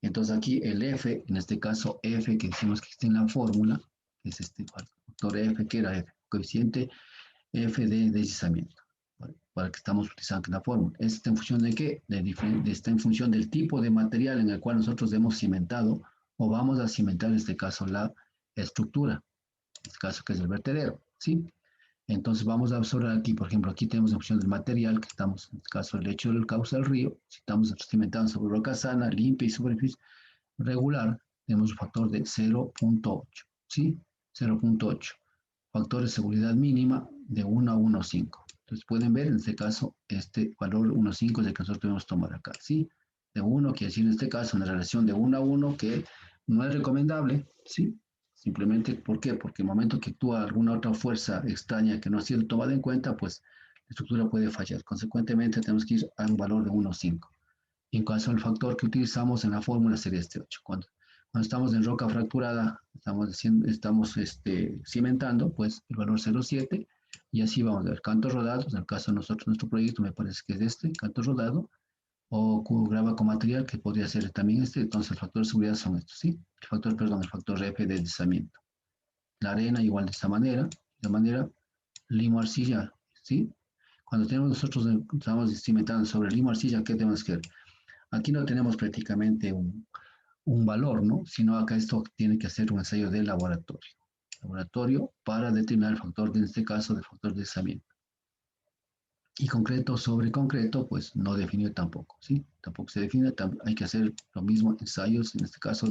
Speaker 1: Entonces aquí el F, en este caso F que decimos que existe en la fórmula, que es este factor F, que era F, coeficiente F de deslizamiento, ¿vale? Para que estamos utilizando en la fórmula. ¿Está en función de qué? Está en función del tipo de material en el cual nosotros hemos cimentado o vamos a cimentar, en este caso, la estructura, en este caso que es el vertedero, ¿sí? Entonces vamos a observar aquí, por ejemplo, aquí tenemos la opción del material, que estamos, en este caso, el lecho del cauce del río. Si estamos cimentando sobre roca sana, limpia y superficie regular, tenemos un factor de 0.8, ¿sí? 0.8. Factor de seguridad mínima de 1 a 1.5. Entonces pueden ver, en este caso, este valor 1.5 es el que nosotros debemos tomar acá, ¿sí? De 1 quiere decir, en este caso, una relación de 1 a 1 que no es recomendable, ¿sí? Simplemente, ¿por qué? Porque el momento que actúa alguna otra fuerza extraña que no ha sido tomada en cuenta, pues la estructura puede fallar. Consecuentemente, tenemos que ir a un valor de 1.5. En caso del factor que utilizamos en la fórmula sería este 8. Cuando estamos en roca fracturada, estamos cimentando, pues el valor 0.7, y así vamos a ver cantos rodados. En el caso de nosotros, nuestro proyecto me parece que es este, canto rodado, o grava con material, que podría ser también este. Entonces, el factor de seguridad son estos, ¿sí? El factor F de deslizamiento. La arena igual de esta manera, limo arcilla, ¿sí? Cuando estamos cimentando sobre limo arcilla, ¿qué tenemos que ver? Aquí no tenemos prácticamente un valor, ¿no? Sino acá esto tiene que hacer un ensayo de laboratorio. Laboratorio para determinar el factor, en este caso, del factor de deslizamiento. Y concreto sobre concreto, pues no definió tampoco, ¿sí? Tampoco se define, hay que hacer lo mismo, ensayos, en este caso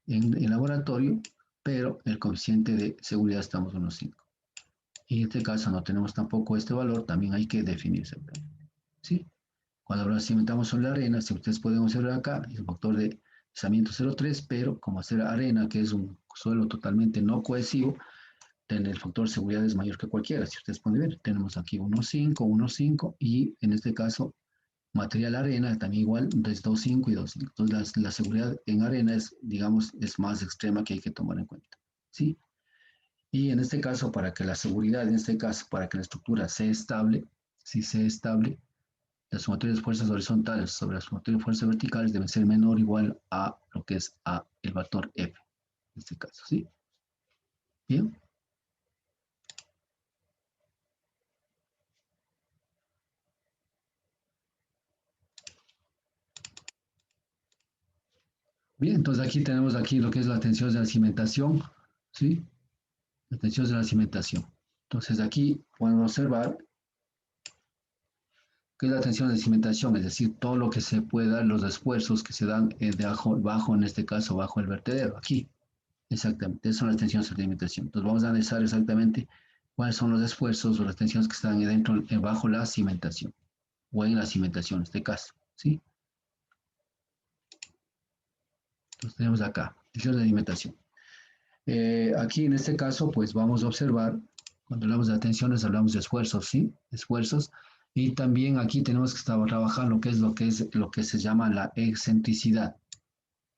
Speaker 1: en laboratorio, pero el coeficiente de seguridad estamos en unos 5. Y en este caso no tenemos tampoco este valor, también hay que definirse, ¿sí? Cuando lo cimentamos sobre la arena, si ustedes pueden observar acá, es un factor de deslizamiento 0,3, pero como hacer arena, que es un suelo totalmente no cohesivo, el factor de seguridad es mayor que cualquiera. Si ustedes pueden ver, tenemos aquí 1,5, 1,5 y en este caso material arena también igual es 2,5 y 2,5. Entonces la seguridad en arena es, digamos, es más extrema que hay que tomar en cuenta. ¿Sí? Y en este caso, para que la seguridad, en este caso, para que la estructura sea estable, si sea estable, la sumatoria de fuerzas horizontales sobre la sumatoria de fuerzas verticales debe ser menor o igual a lo que es a el factor F, en este caso, ¿sí? Bien. Bien, entonces aquí tenemos aquí lo que es la tensión de la cimentación, ¿sí? La tensión de la cimentación. Entonces aquí podemos observar que es la tensión de cimentación, es decir, todo lo que se puede dar, los esfuerzos que se dan bajo, en este caso, bajo el vertedero, aquí. Exactamente, esas son las tensiones de cimentación. Entonces vamos a analizar exactamente cuáles son los esfuerzos o las tensiones que están dentro, bajo la cimentación, o en la cimentación en este caso, ¿sí? Entonces tenemos acá, tensiones de cimentación. Aquí en este caso, pues vamos a observar, cuando hablamos de tensiones, hablamos de esfuerzos, ¿sí? Esfuerzos. Y también aquí tenemos que estar trabajando lo que se llama la excentricidad.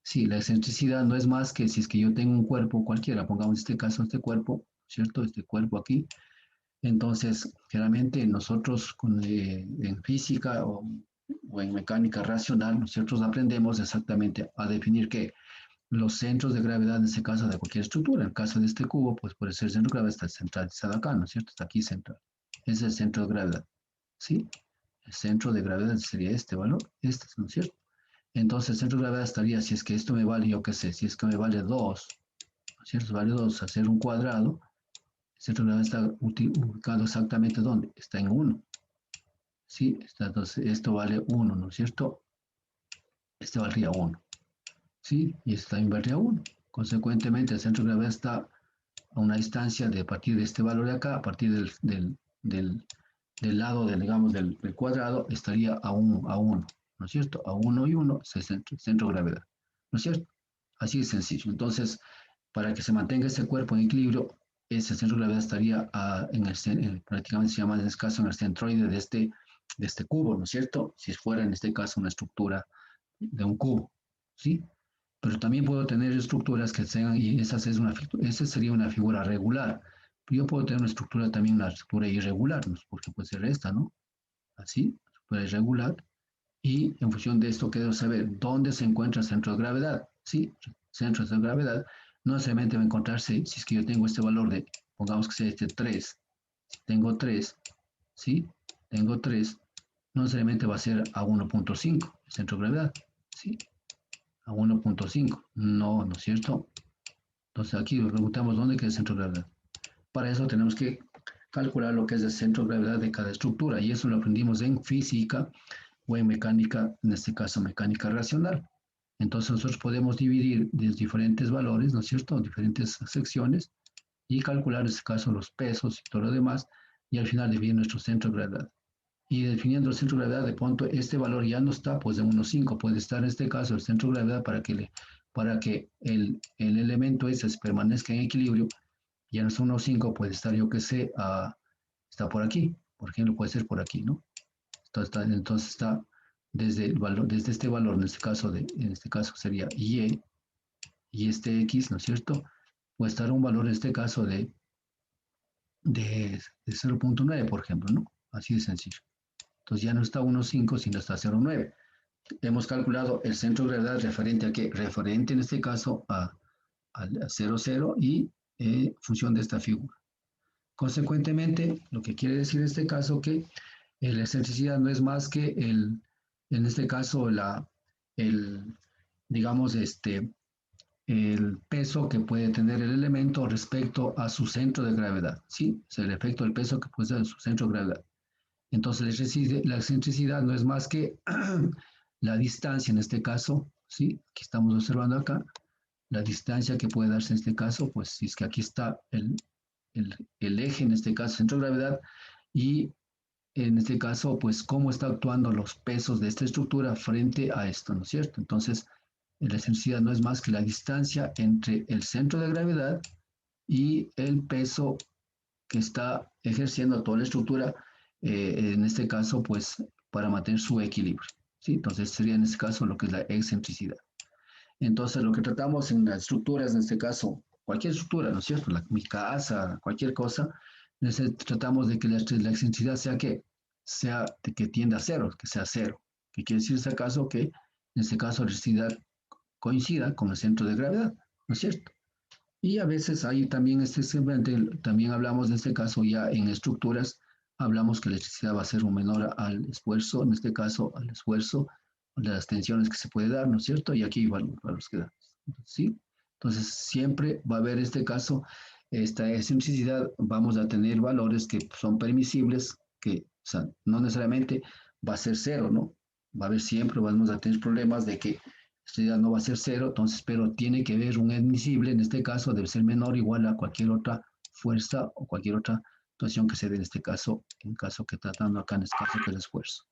Speaker 1: Sí, la excentricidad no es más que si es que yo tengo un cuerpo cualquiera, pongamos en este caso este cuerpo, ¿cierto? Este cuerpo aquí. Entonces, generalmente nosotros en física o en mecánica racional, nosotros aprendemos exactamente a definir qué los centros de gravedad, en este caso de cualquier estructura. En el caso de este cubo, pues por ser centro de gravedad está centralizado acá, ¿no es cierto? Está aquí central. Ese es el centro de gravedad, ¿sí? El centro de gravedad sería este valor, este, ¿no es cierto? Entonces el centro de gravedad estaría, si es que esto me vale, yo qué sé, si es que me vale 2, ¿no es cierto? Vale 2 hacer un cuadrado, el centro de gravedad está ubicado exactamente ¿dónde? Está en 1, ¿sí? Entonces esto vale 1, ¿no es cierto? Este valdría 1, ¿sí? Y esto también valdría 1. Consecuentemente, el centro de gravedad está a una distancia de a partir de este valor de acá, a partir del lado, digamos, del cuadrado, estaría a 1, ¿no es cierto? A 1 y 1 es el centro de gravedad, ¿no es cierto? Así de sencillo. Entonces, para que se mantenga ese cuerpo en equilibrio, ese centro de gravedad estaría prácticamente se llama en este caso en el centroide de este cubo, ¿no es cierto? Si fuera en este caso una estructura de un cubo, ¿sí? Pero también puedo tener estructuras que sean, y esa sería una figura regular. Yo puedo tener una estructura también, una estructura irregular, ¿no? Porque puede ser esta, ¿no? Así, estructura irregular. Y en función de esto, quiero saber dónde se encuentra el centro de gravedad. Sí, centro de gravedad. No necesariamente va a encontrarse, si es que yo tengo este valor de, pongamos que sea este 3. Si tengo 3, ¿sí? Tengo 3, no necesariamente va a ser a 1,5 el centro de gravedad, ¿sí? A 1,5. No, ¿no es cierto? Entonces aquí nos preguntamos dónde queda el centro de gravedad. Para eso tenemos que calcular lo que es el centro de gravedad de cada estructura y eso lo aprendimos en física o en mecánica, en este caso mecánica racional. Entonces nosotros podemos dividir de diferentes valores, ¿no es cierto? Diferentes secciones y calcular en este caso los pesos y todo lo demás y al final definir nuestro centro de gravedad. Y definiendo el centro de gravedad, de pronto este valor ya no está, pues de 1,5, puede estar en este caso el centro de gravedad para que el elemento ese permanezca en equilibrio, ya no es 1,5, puede estar, yo que sé, está por aquí, por ejemplo, puede ser por aquí, ¿no? Entonces está desde este valor, en este caso sería y este X, ¿no es cierto? Puede estar un valor en este caso de 0,9, por ejemplo, ¿no? Así de sencillo. Entonces ya no está 1,5, sino está 0,9. Hemos calculado el centro de gravedad referente a qué? Referente en este caso a 0,0 y función de esta figura. Consecuentemente, lo que quiere decir en este caso que la excentricidad no es más que en este caso, digamos, el peso que puede tener el elemento respecto a su centro de gravedad, ¿sí? Es el efecto del peso que puede ser su centro de gravedad. Entonces la excentricidad no es más que la distancia en este caso, ¿sí? Que estamos observando acá, la distancia que puede darse en este caso, pues si es que aquí está el eje, en este caso, centro de gravedad, y en este caso, pues cómo está actuando los pesos de esta estructura frente a esto, ¿no es cierto? Entonces, la excentricidad no es más que la distancia entre el centro de gravedad y el peso que está ejerciendo toda la estructura, en este caso, pues para mantener su equilibrio, ¿sí? Entonces, sería en este caso lo que es la excentricidad. Entonces, lo que tratamos en las estructuras, en este caso, cualquier estructura, ¿no es cierto? Mi casa, cualquier cosa, tratamos de que la excentricidad sea que tienda a cero, que sea cero. ¿Qué quiere decir en este caso? Que en este caso la excentricidad coincida con el centro de gravedad, ¿no es cierto? Y a veces hay también, también hablamos de este caso ya en estructuras, hablamos que la electricidad va a ser un menor al esfuerzo, en este caso al esfuerzo de las tensiones que se puede dar, ¿no es cierto? Y aquí igual los que ¿sí? Entonces siempre va a haber este caso, esta excentricidad, vamos a tener valores que son permisibles, que o sea, no necesariamente va a ser cero, ¿no? Va a haber siempre, vamos a tener problemas de que electricidad no va a ser cero, entonces, pero tiene que haber un admisible, en este caso debe ser menor o igual a cualquier otra fuerza o cualquier otra situación que se dé en este caso, en caso que tratando acá en este caso que es el esfuerzo.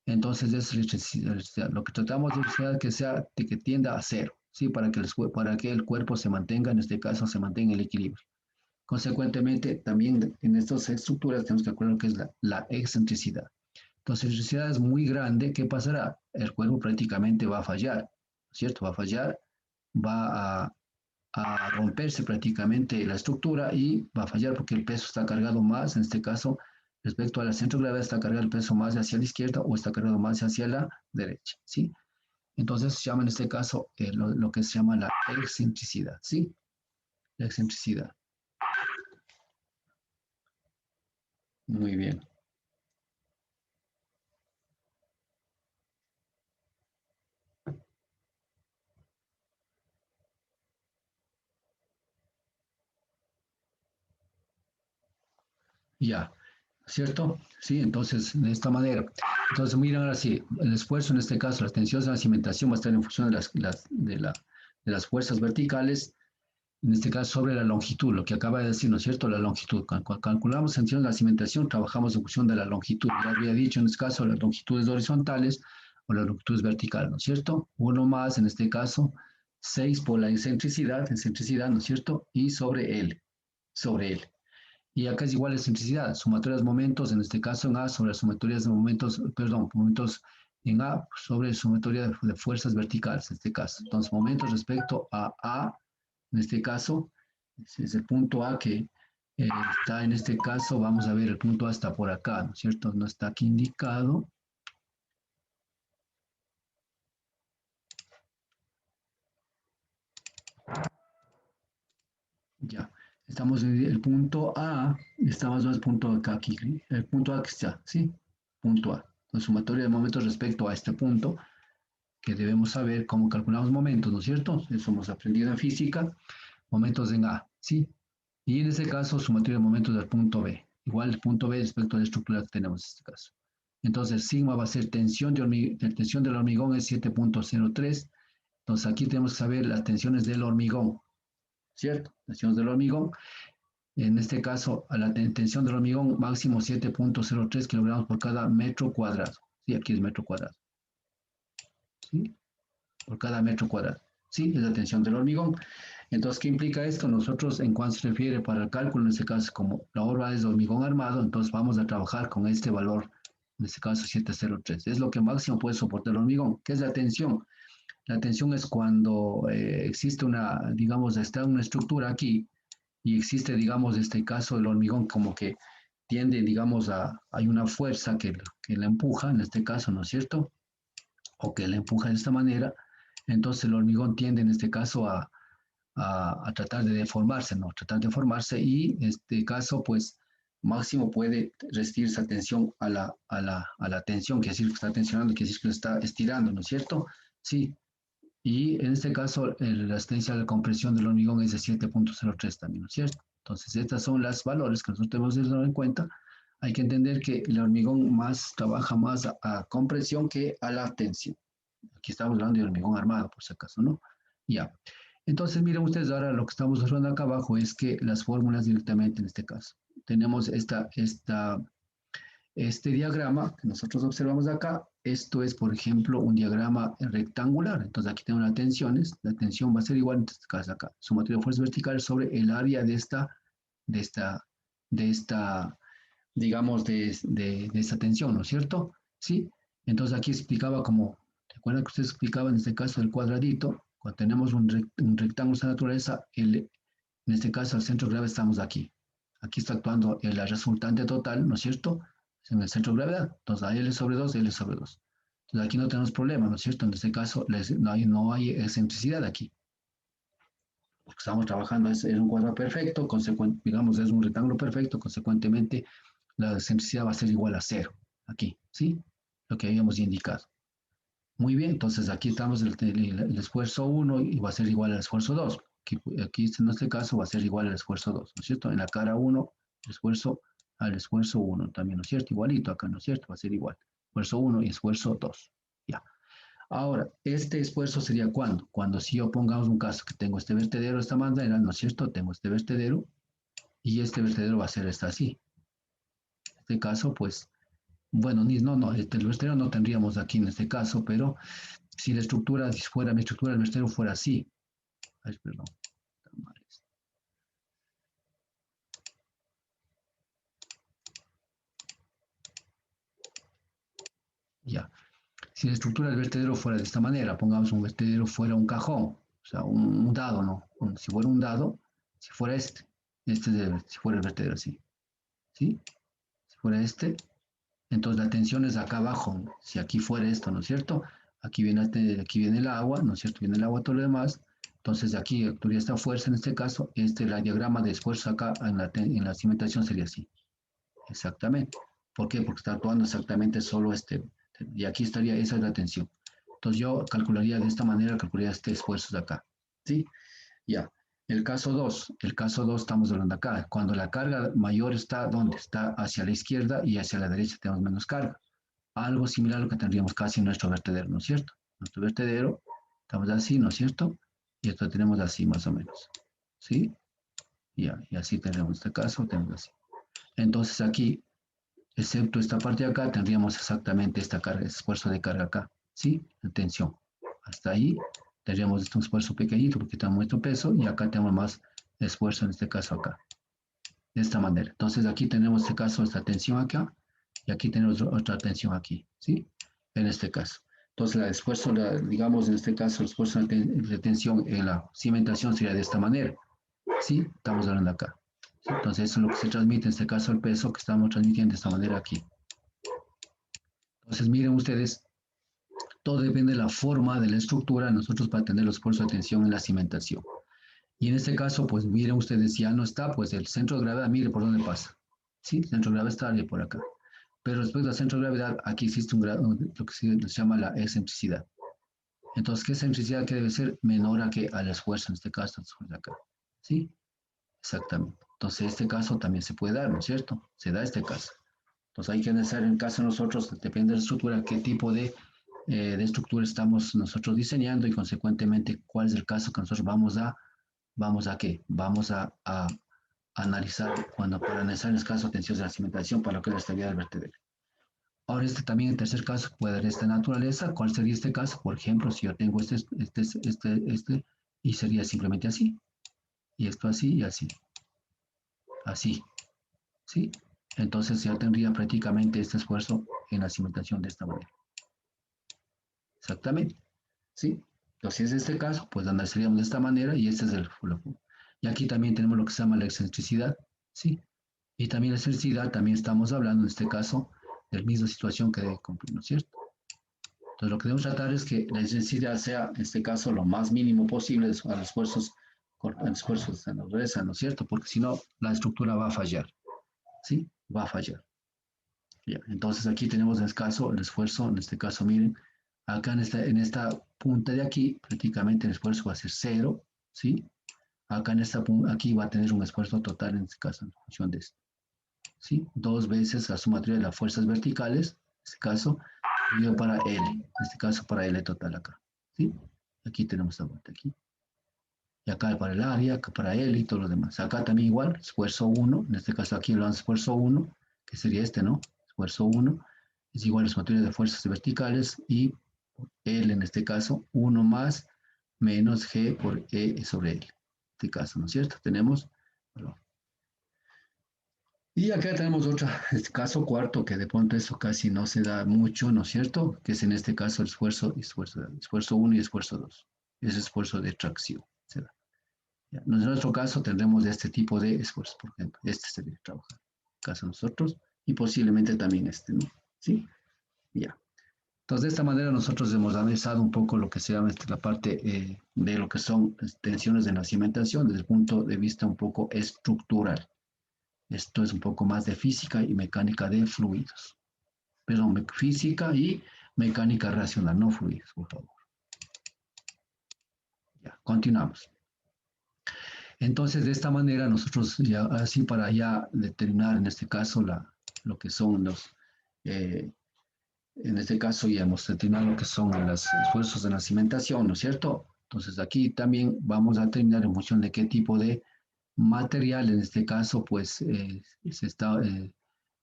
Speaker 1: Entonces, es electricidad. Lo que tratamos de electricidad que sea, de que tienda a cero, ¿sí? Para que el cuerpo se mantenga, en este caso, se mantenga en el equilibrio. Consecuentemente, también en estas estructuras tenemos que acordar que es la excentricidad. Entonces, la electricidad es muy grande, ¿qué pasará? El cuerpo prácticamente va a fallar, ¿cierto? Va a fallar, va a romperse prácticamente la estructura y va a fallar porque el peso está cargado más, en este caso, respecto al centro de gravedad está cargado el peso más hacia la izquierda o está cargado más hacia la derecha, ¿sí? Entonces se llama en este caso lo que se llama la excentricidad, ¿sí? La excentricidad. Muy bien. Ya, ¿cierto? Sí, entonces, de esta manera. Entonces, miren ahora sí, el esfuerzo en este caso, las tensiones de la cimentación va a estar en función de las fuerzas verticales, en este caso sobre la longitud, lo que acaba de decir, ¿no es cierto? La longitud. Cuando calculamos tensiones de la cimentación, trabajamos en función de la longitud. Ya había dicho en este caso las longitudes horizontales o las longitudes verticales, ¿no es cierto? Uno más, en este caso, 6 por la excentricidad, ¿no es cierto? Y sobre L. Y acá es igual la excentricidad, sumatorias de momentos, en este caso en A, sobre sumatorias de momentos, perdón, momentos en A sobre sumatoria de fuerzas verticales, en este caso. Entonces, momentos respecto a A, en este caso, es el punto A que está en este caso, vamos a ver, el punto A está por acá, ¿no es cierto? No está aquí indicado. Ya, estamos en el punto A, estamos más punto acá, aquí, el punto A que está, ¿sí? Punto A. La sumatoria de momentos respecto a este punto, que debemos saber cómo calculamos momentos, ¿no es cierto? Eso hemos aprendido en física, momentos en A, ¿sí? Y en este caso, sumatoria de momentos del punto B. Igual el punto B respecto a la estructura que tenemos en este caso. Entonces, sigma va a ser tensión, tensión del hormigón es 7.03. Entonces, aquí tenemos que saber las tensiones del hormigón, ¿cierto? Tensiones del hormigón. En este caso, a la tensión del hormigón máximo 7.03 kilogramos por cada metro cuadrado. Sí, aquí es metro cuadrado. ¿Sí? Por cada metro cuadrado. ¿Sí? Es la tensión del hormigón. Entonces, ¿qué implica esto? Nosotros, en cuanto se refiere para el cálculo, en este caso, como la obra es de hormigón armado, entonces vamos a trabajar con este valor, en este caso 703. Es lo que máximo puede soportar el hormigón. ¿Qué es la tensión? La tensión es cuando existe una, digamos, está una estructura aquí y existe, digamos, este caso del hormigón como que tiende, digamos, hay una fuerza que la empuja, en este caso, ¿no es cierto? O que la empuja de esta manera, entonces el hormigón tiende en este caso a tratar de deformarse, ¿no? Tratar de formarse y en este caso, pues, máximo puede resistir esa tensión a la tensión, que decir que está tensionando, que decir que lo está estirando, ¿no es cierto? Sí. Y en este caso, la resistencia a la compresión del hormigón es de 7.03 también, ¿no es cierto? Entonces, estas son los valores que nosotros tenemos que tener en cuenta Hay que entender que el hormigón trabaja más a compresión que a la tensión. Aquí estamos hablando de hormigón armado, por si acaso, ¿no? Ya. Entonces, miren ustedes ahora lo que estamos hablando acá abajo es que las fórmulas directamente en este caso. Tenemos este diagrama que nosotros observamos acá. Esto es, por ejemplo, un diagrama rectangular. Entonces, aquí tengo las tensiones. La tensión va a ser igual, en este caso acá, sumatoria de fuerzas verticales sobre el área de esta, de esta digamos, de esta tensión, ¿no es cierto? ¿Sí? Entonces aquí explicaba como, ¿recuerdan que usted explicaba en este caso el cuadradito? Cuando tenemos un rectángulo de esta naturaleza, en este caso el centro de gravedad estamos aquí. Aquí está actuando la resultante total, ¿no es cierto? En el centro de gravedad. Entonces a L sobre 2, L sobre 2. Entonces aquí no tenemos problema, ¿no es cierto? En este caso no hay excentricidad aquí. Porque estamos trabajando, es un cuadrado perfecto, digamos, es un rectángulo perfecto, consecuentemente la excentricidad va a ser igual a 0, aquí, ¿sí? Lo que habíamos indicado. Muy bien, entonces aquí estamos el esfuerzo 1 y va a ser igual al esfuerzo 2. Aquí en este caso va a ser igual al esfuerzo 2, ¿no es cierto? En la cara 1, esfuerzo al esfuerzo 1 también, ¿no es cierto? Igualito acá, ¿no es cierto? Va a ser igual. Esfuerzo 1 y esfuerzo 2. Ya. Ahora, este esfuerzo sería ¿cuándo? Cuando si yo pongamos un caso que tengo este vertedero de esta manera, ¿no es cierto? Tengo este vertedero y este vertedero va a ser así. En este caso, pues, bueno, no, el vertedero no tendríamos aquí en este caso, pero si la estructura, si fuera mi estructura del vertedero fuera así. Ay, perdón. Ya. Si la estructura del vertedero fuera de esta manera, pongamos un vertedero fuera un cajón, o sea, un dado, ¿no? Si fuera un dado, si fuera si fuera el vertedero así, ¿sí? Si fuera entonces la tensión es acá abajo. Si aquí fuera esto, ¿no es cierto? Aquí viene el agua, ¿no es cierto? Viene el agua, todo lo demás. Entonces aquí actuaría esta fuerza en este caso. El diagrama de esfuerzo acá en la cimentación sería así. Exactamente. ¿Por qué? Porque está actuando exactamente solo y aquí estaría, esa es la tensión. Entonces yo calcularía de esta manera, calcularía este esfuerzo de acá. ¿Sí? Ya. El caso 2 estamos hablando acá. Cuando la carga mayor está, ¿dónde? Está hacia la izquierda y hacia la derecha tenemos menos carga. Algo similar a lo que tendríamos casi en nuestro vertedero, ¿no es cierto? Nuestro vertedero, estamos así, ¿no es cierto? Y esto tenemos así más o menos. ¿Sí? Ya, y así tenemos este caso, tenemos así. Entonces aquí excepto esta parte de acá, tendríamos exactamente esta carga, este esfuerzo de carga acá, ¿sí? La tensión. Hasta ahí tendríamos este esfuerzo pequeñito porque tenemos nuestro peso y acá tenemos más esfuerzo en este caso acá, de esta manera. Entonces aquí tenemos este caso, esta tensión acá y aquí tenemos otra tensión aquí, ¿sí? En este caso. Entonces el esfuerzo, digamos en este caso, el esfuerzo de tensión en la cimentación sería de esta manera, ¿sí? Estamos hablando acá. Entonces eso es lo que se transmite, en este caso el peso que estamos transmitiendo de esta manera aquí. Entonces miren ustedes, todo depende de la forma de la estructura nosotros para tener los esfuerzos de tensión en la cimentación. Y en este caso, pues miren ustedes, ya no está, pues el centro de gravedad, mire por dónde pasa. Sí, el centro de gravedad está por acá. Pero después del centro de gravedad, aquí existe lo que se llama la excentricidad. Entonces, ¿qué excentricidad que debe ser? Menor a que al esfuerzo, en este caso, de acá. ¿Sí? Exactamente. Entonces, este caso también se puede dar, ¿no es cierto? Se da este caso. Entonces, hay que analizar en el caso de nosotros, depende de la estructura, qué tipo de estructura estamos nosotros diseñando y consecuentemente cuál es el caso que nosotros vamos a qué? Vamos a analizar para analizar el caso de tensión de la cimentación para lo que es la estabilidad del vertedero. Ahora también el tercer caso puede haber esta naturaleza. ¿Cuál sería este caso? Por ejemplo, si yo tengo y sería simplemente así, y esto así y así, así, ¿sí? Entonces ya tendría prácticamente este esfuerzo en la cimentación de esta manera. Exactamente. ¿Sí? Entonces, si es este caso, pues analizaríamos de esta manera y este es y aquí también tenemos lo que se llama la excentricidad, ¿sí? Y también la excentricidad, también estamos hablando en este caso de la misma situación que debe cumplir, ¿no es cierto? Entonces, lo que debemos tratar es que la excentricidad sea, en este caso, lo más mínimo posible a los esfuerzos de la naturaleza, ¿no es cierto? Porque si no, la estructura va a fallar, ¿sí? Va a fallar. Ya. Entonces, aquí tenemos el caso, el esfuerzo, en este caso, miren, acá en esta punta de aquí, prácticamente el esfuerzo va a ser 0, ¿sí? Acá aquí va a tener un esfuerzo total en este caso, en función de esto. ¿sí? 2 veces la sumatoria de las fuerzas verticales, en este caso, dividido para L, en este caso para L total acá, ¿sí? Aquí tenemos la vuelta, aquí. Y acá para el área, acá para L y todo lo demás. Acá también igual, esfuerzo 1, en este caso aquí lo dan esfuerzo 1, que sería este, ¿no? Esfuerzo 1, es igual a la sumatoria de fuerzas verticales y L en este caso, 1 más menos G por E sobre L. En este caso, ¿no es cierto? Tenemos valor. Y acá tenemos otra, este caso cuarto, que de pronto eso casi no se da mucho, ¿no es cierto? Que es en este caso el esfuerzo 1 y esfuerzo 2. Es esfuerzo de tracción. Se da. Ya. En nuestro caso tendremos este tipo de esfuerzo, por ejemplo. Este se debe trabajar. En caso de nosotros, y posiblemente también este, ¿no? ¿Sí? Ya. Entonces, de esta manera nosotros hemos analizado un poco lo que se llama la parte de lo que son tensiones de la cimentación desde el punto de vista un poco estructural. Esto es un poco más de física y mecánica de fluidos. Perdón, física y mecánica racional, no fluidos, por favor. Ya, continuamos. Entonces, de esta manera nosotros ya, así para ya determinar en este caso lo que son en este caso ya hemos determinado lo que son los esfuerzos de la cimentación, ¿no es cierto? Entonces aquí también vamos a determinar en función de qué tipo de material, en este caso, pues se está,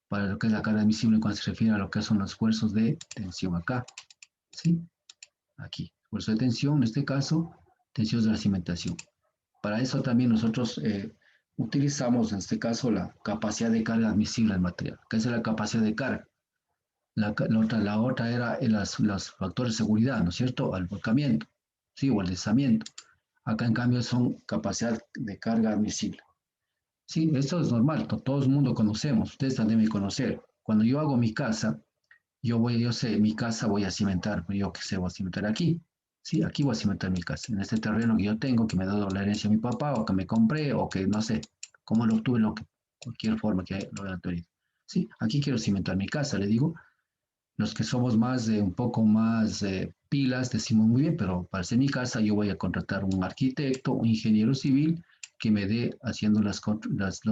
Speaker 1: para lo que es la carga admisible cuando se refiere a lo que son los esfuerzos de tensión acá, ¿sí? Aquí, esfuerzo de tensión, en este caso, tensión de la cimentación. Para eso también nosotros utilizamos, en este caso, la capacidad de carga admisible del material. ¿Qué es la capacidad de carga? La otra era los factores de seguridad, ¿no es cierto? Al volcamiento, ¿sí? O al deslizamiento. Acá, en cambio, son capacidad de carga admisible. Sí, esto es normal, todo el mundo conocemos, ustedes también me conocen. Cuando yo hago mi casa, yo sé, mi casa voy a cimentar, yo que sé, voy a cimentar aquí. Sí, aquí voy a cimentar mi casa, en este terreno que yo tengo, que me dio la herencia de mi papá, o que me compré, o que no sé, cómo lo obtuve, cualquier forma que lo haya tenido. Sí, aquí quiero cimentar mi casa, le digo. Los que somos más de un poco más pilas, decimos muy bien, pero para hacer mi casa yo voy a contratar un arquitecto, un ingeniero civil que me dé haciendo los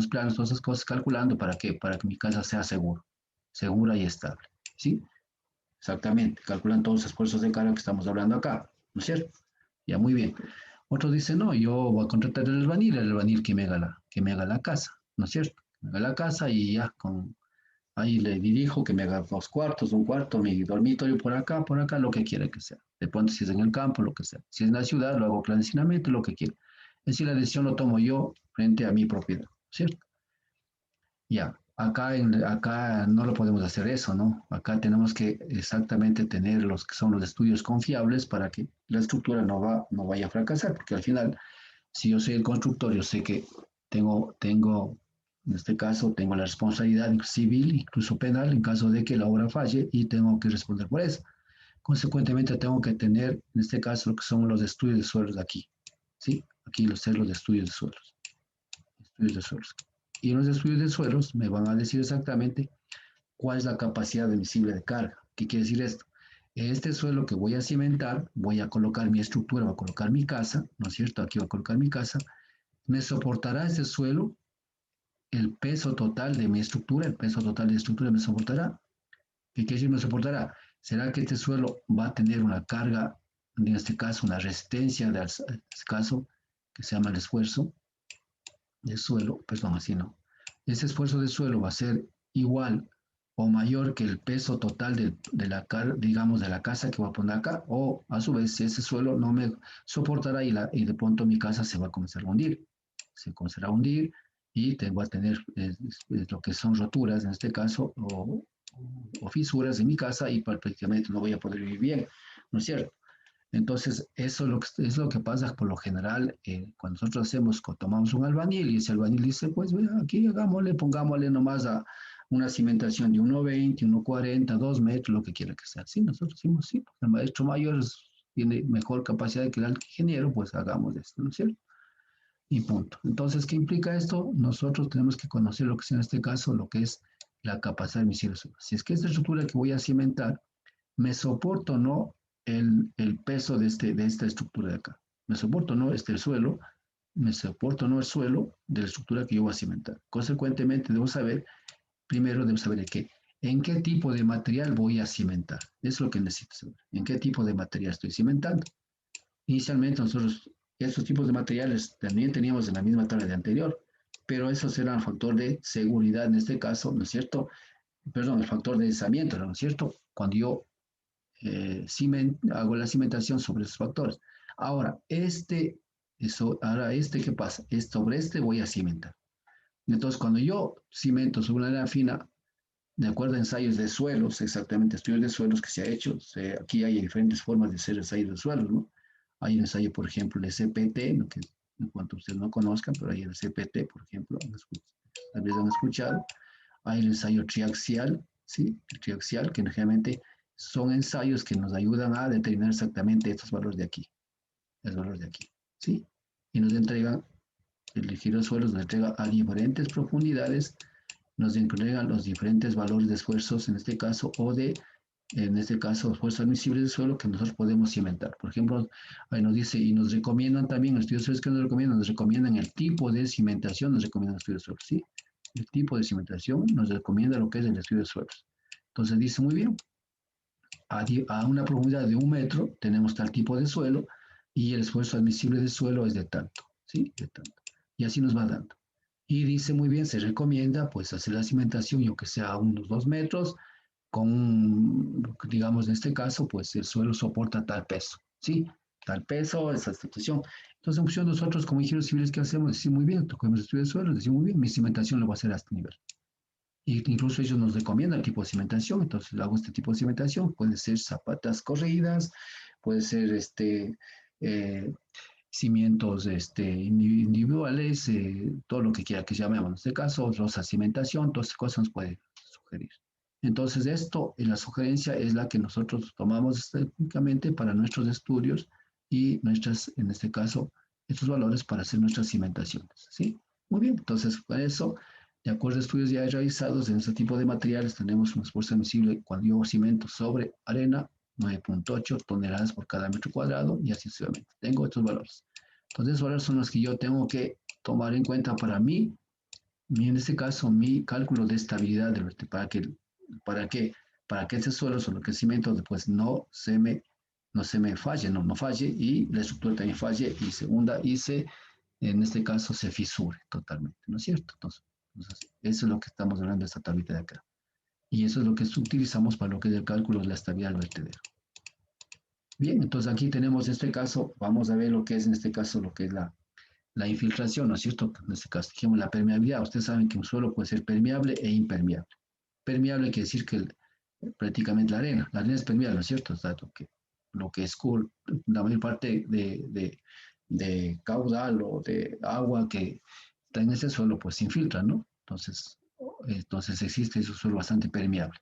Speaker 1: planos, todas esas cosas, calculando para qué, para que mi casa sea segura y estable. ¿Sí? Exactamente, calculan todos los esfuerzos de carga que estamos hablando acá, ¿no es cierto? Ya, muy bien. Otros dicen, no, yo voy a contratar el albañil que me haga la casa, ¿no es cierto? Me haga la casa y ya, ahí le dirijo que me haga 2 cuartos, un cuarto, mi dormitorio por acá, lo que quiera que sea. De pronto, si es en el campo, lo que sea. Si es en la ciudad, lo hago clandestinamente, lo que quiera. Es decir, la decisión lo tomo yo frente a mi propiedad, ¿cierto? Ya, acá no lo podemos hacer eso, ¿no? Acá tenemos que exactamente tener los que son los estudios confiables para que la estructura no vaya a fracasar, porque al final, si yo soy el constructor, yo sé que tengo, en este caso, tengo la responsabilidad civil, incluso penal, en caso de que la obra falle y tengo que responder por eso. Consecuentemente, tengo que tener, en este caso, lo que son los estudios de suelos de aquí, ¿sí? Aquí los celos de estudios de suelos. Estudios de suelos. Y en los estudios de suelos me van a decir exactamente cuál es la capacidad admisible de carga. ¿Qué quiere decir esto? En este suelo que voy a cimentar, voy a colocar mi estructura, voy a colocar mi casa, ¿no es cierto? Aquí voy a colocar mi casa. ¿Me soportará ese suelo el peso total de mi estructura? ¿El peso total de la estructura me soportará? ¿Qué quiere decir me soportará? ¿Será que este suelo va a tener una carga, en este caso una resistencia, en este caso, que se llama el esfuerzo de suelo? Perdón, así no. Ese esfuerzo de suelo va a ser igual o mayor que el peso total de la, digamos, de la casa que voy a poner acá, o a su vez, si ese suelo no me soportará y de pronto mi casa se va a comenzar a hundir, se comenzará a hundir y voy a tener lo que son roturas, en este caso, o fisuras en mi casa y prácticamente no voy a poder vivir bien, ¿no es cierto? Entonces, eso es lo que pasa por lo general cuando nosotros tomamos un albañil y ese albañil dice, pues vea, aquí hagámosle, pongámosle nomás a una cimentación de 1,20, 1,40, 2 metros, lo que quiera que sea. Sí, nosotros decimos, sí, porque el maestro mayor tiene mejor capacidad que el ingeniero, pues hagamos esto, ¿no es cierto? Y punto. Entonces, ¿qué implica esto? Nosotros tenemos que conocer lo que es en este caso, lo que es la capacidad de admisible. Si es que esta estructura que voy a cimentar me soporto o no el peso de esta estructura de acá. Me soporto o no el suelo, me soporto o no el suelo de la estructura que yo voy a cimentar. Consecuentemente, debo saber primero debo saber en qué tipo de material voy a cimentar. Eso es lo que necesito saber. ¿En qué tipo de material estoy cimentando? Inicialmente nosotros estos tipos de materiales también teníamos en la misma tabla de anterior, pero eso será un factor de seguridad en este caso, ¿no es cierto? Perdón, el factor de aislamiento, ¿no es cierto? Cuando yo hago la cimentación sobre esos factores. Ahora, ¿qué pasa? Sobre este voy a cimentar. Entonces, cuando yo cimento sobre una arena fina, de acuerdo a ensayos de suelos, exactamente estudios de suelos que se ha hecho, aquí hay diferentes formas de hacer ensayos de suelos, ¿no? Hay un ensayo, por ejemplo, el CPT, ¿no? Que en cuanto ustedes no conozcan, pero hay el CPT, por ejemplo, tal vez han escuchado. Hay el ensayo triaxial, ¿sí? El triaxial, que generalmente son ensayos que nos ayudan a determinar exactamente estos valores de aquí, los valores de aquí, ¿sí? Y nos entregan, el giro de suelos nos entrega a diferentes profundidades, nos entregan los diferentes valores de esfuerzos, en este caso, en este caso, esfuerzos admisibles del suelo que nosotros podemos cimentar. Por ejemplo, ahí nos dice, y nos recomiendan también, los estudios que nos recomiendan el tipo de cimentación, nos recomiendan estudios de suelos, ¿sí? El tipo de cimentación nos recomienda lo que es el estudio de suelos. Entonces dice muy bien, a una profundidad de 1 metro tenemos tal tipo de suelo y el esfuerzo admisible del suelo es de tanto, ¿sí? De tanto. Y así nos va dando. Y dice muy bien, se recomienda pues hacer la cimentación, yo que sea a unos 2 metros, digamos en este caso, pues el suelo soporta tal peso, ¿sí? Tal peso, esa situación. Entonces, en función de nosotros como ingenieros civiles, ¿qué hacemos? Decimos muy bien, tocamos estudio de suelo, decimos muy bien, mi cimentación lo voy a hacer a este nivel. Y incluso ellos nos recomiendan el tipo de cimentación, entonces hago este tipo de cimentación, puede ser zapatas corridas, puede ser cimientos individuales, todo lo que quiera que llamemos. En este caso, rosa cimentación, todas estas cosas nos puede sugerir. Entonces, esto, la sugerencia es la que nosotros tomamos técnicamente para nuestros estudios y en este caso, estos valores para hacer nuestras cimentaciones, ¿sí? Muy bien, entonces, con eso, de acuerdo a estudios ya realizados en este tipo de materiales, tenemos un esfuerzo admisible cuando yo cimento sobre arena, 9.8 toneladas por cada metro cuadrado y así sucesivamente. Tengo estos valores. Entonces, esos valores son los que yo tengo que tomar en cuenta para mí, en este caso, mi cálculo de estabilidad para que, para que ese suelo sobre el que cimento después no se me falle, no falle y la estructura también falle y segunda, en este caso se fisure totalmente, ¿no es cierto? Entonces, eso es lo que estamos hablando de esta tablita de acá. Y eso es lo que utilizamos para lo que es el cálculo de la estabilidad del vertedero. Bien, entonces aquí tenemos este caso, vamos a ver lo que es en este caso, lo que es la infiltración, ¿no es cierto? En este caso, dijimos la permeabilidad. Ustedes saben que un suelo puede ser permeable e impermeable. Permeable quiere decir que prácticamente la arena es permeable, ¿no es cierto? O sea, lo que es la mayor parte de caudal o de agua que está en ese suelo, pues se infiltra, ¿no? Entonces existe ese suelo bastante permeable.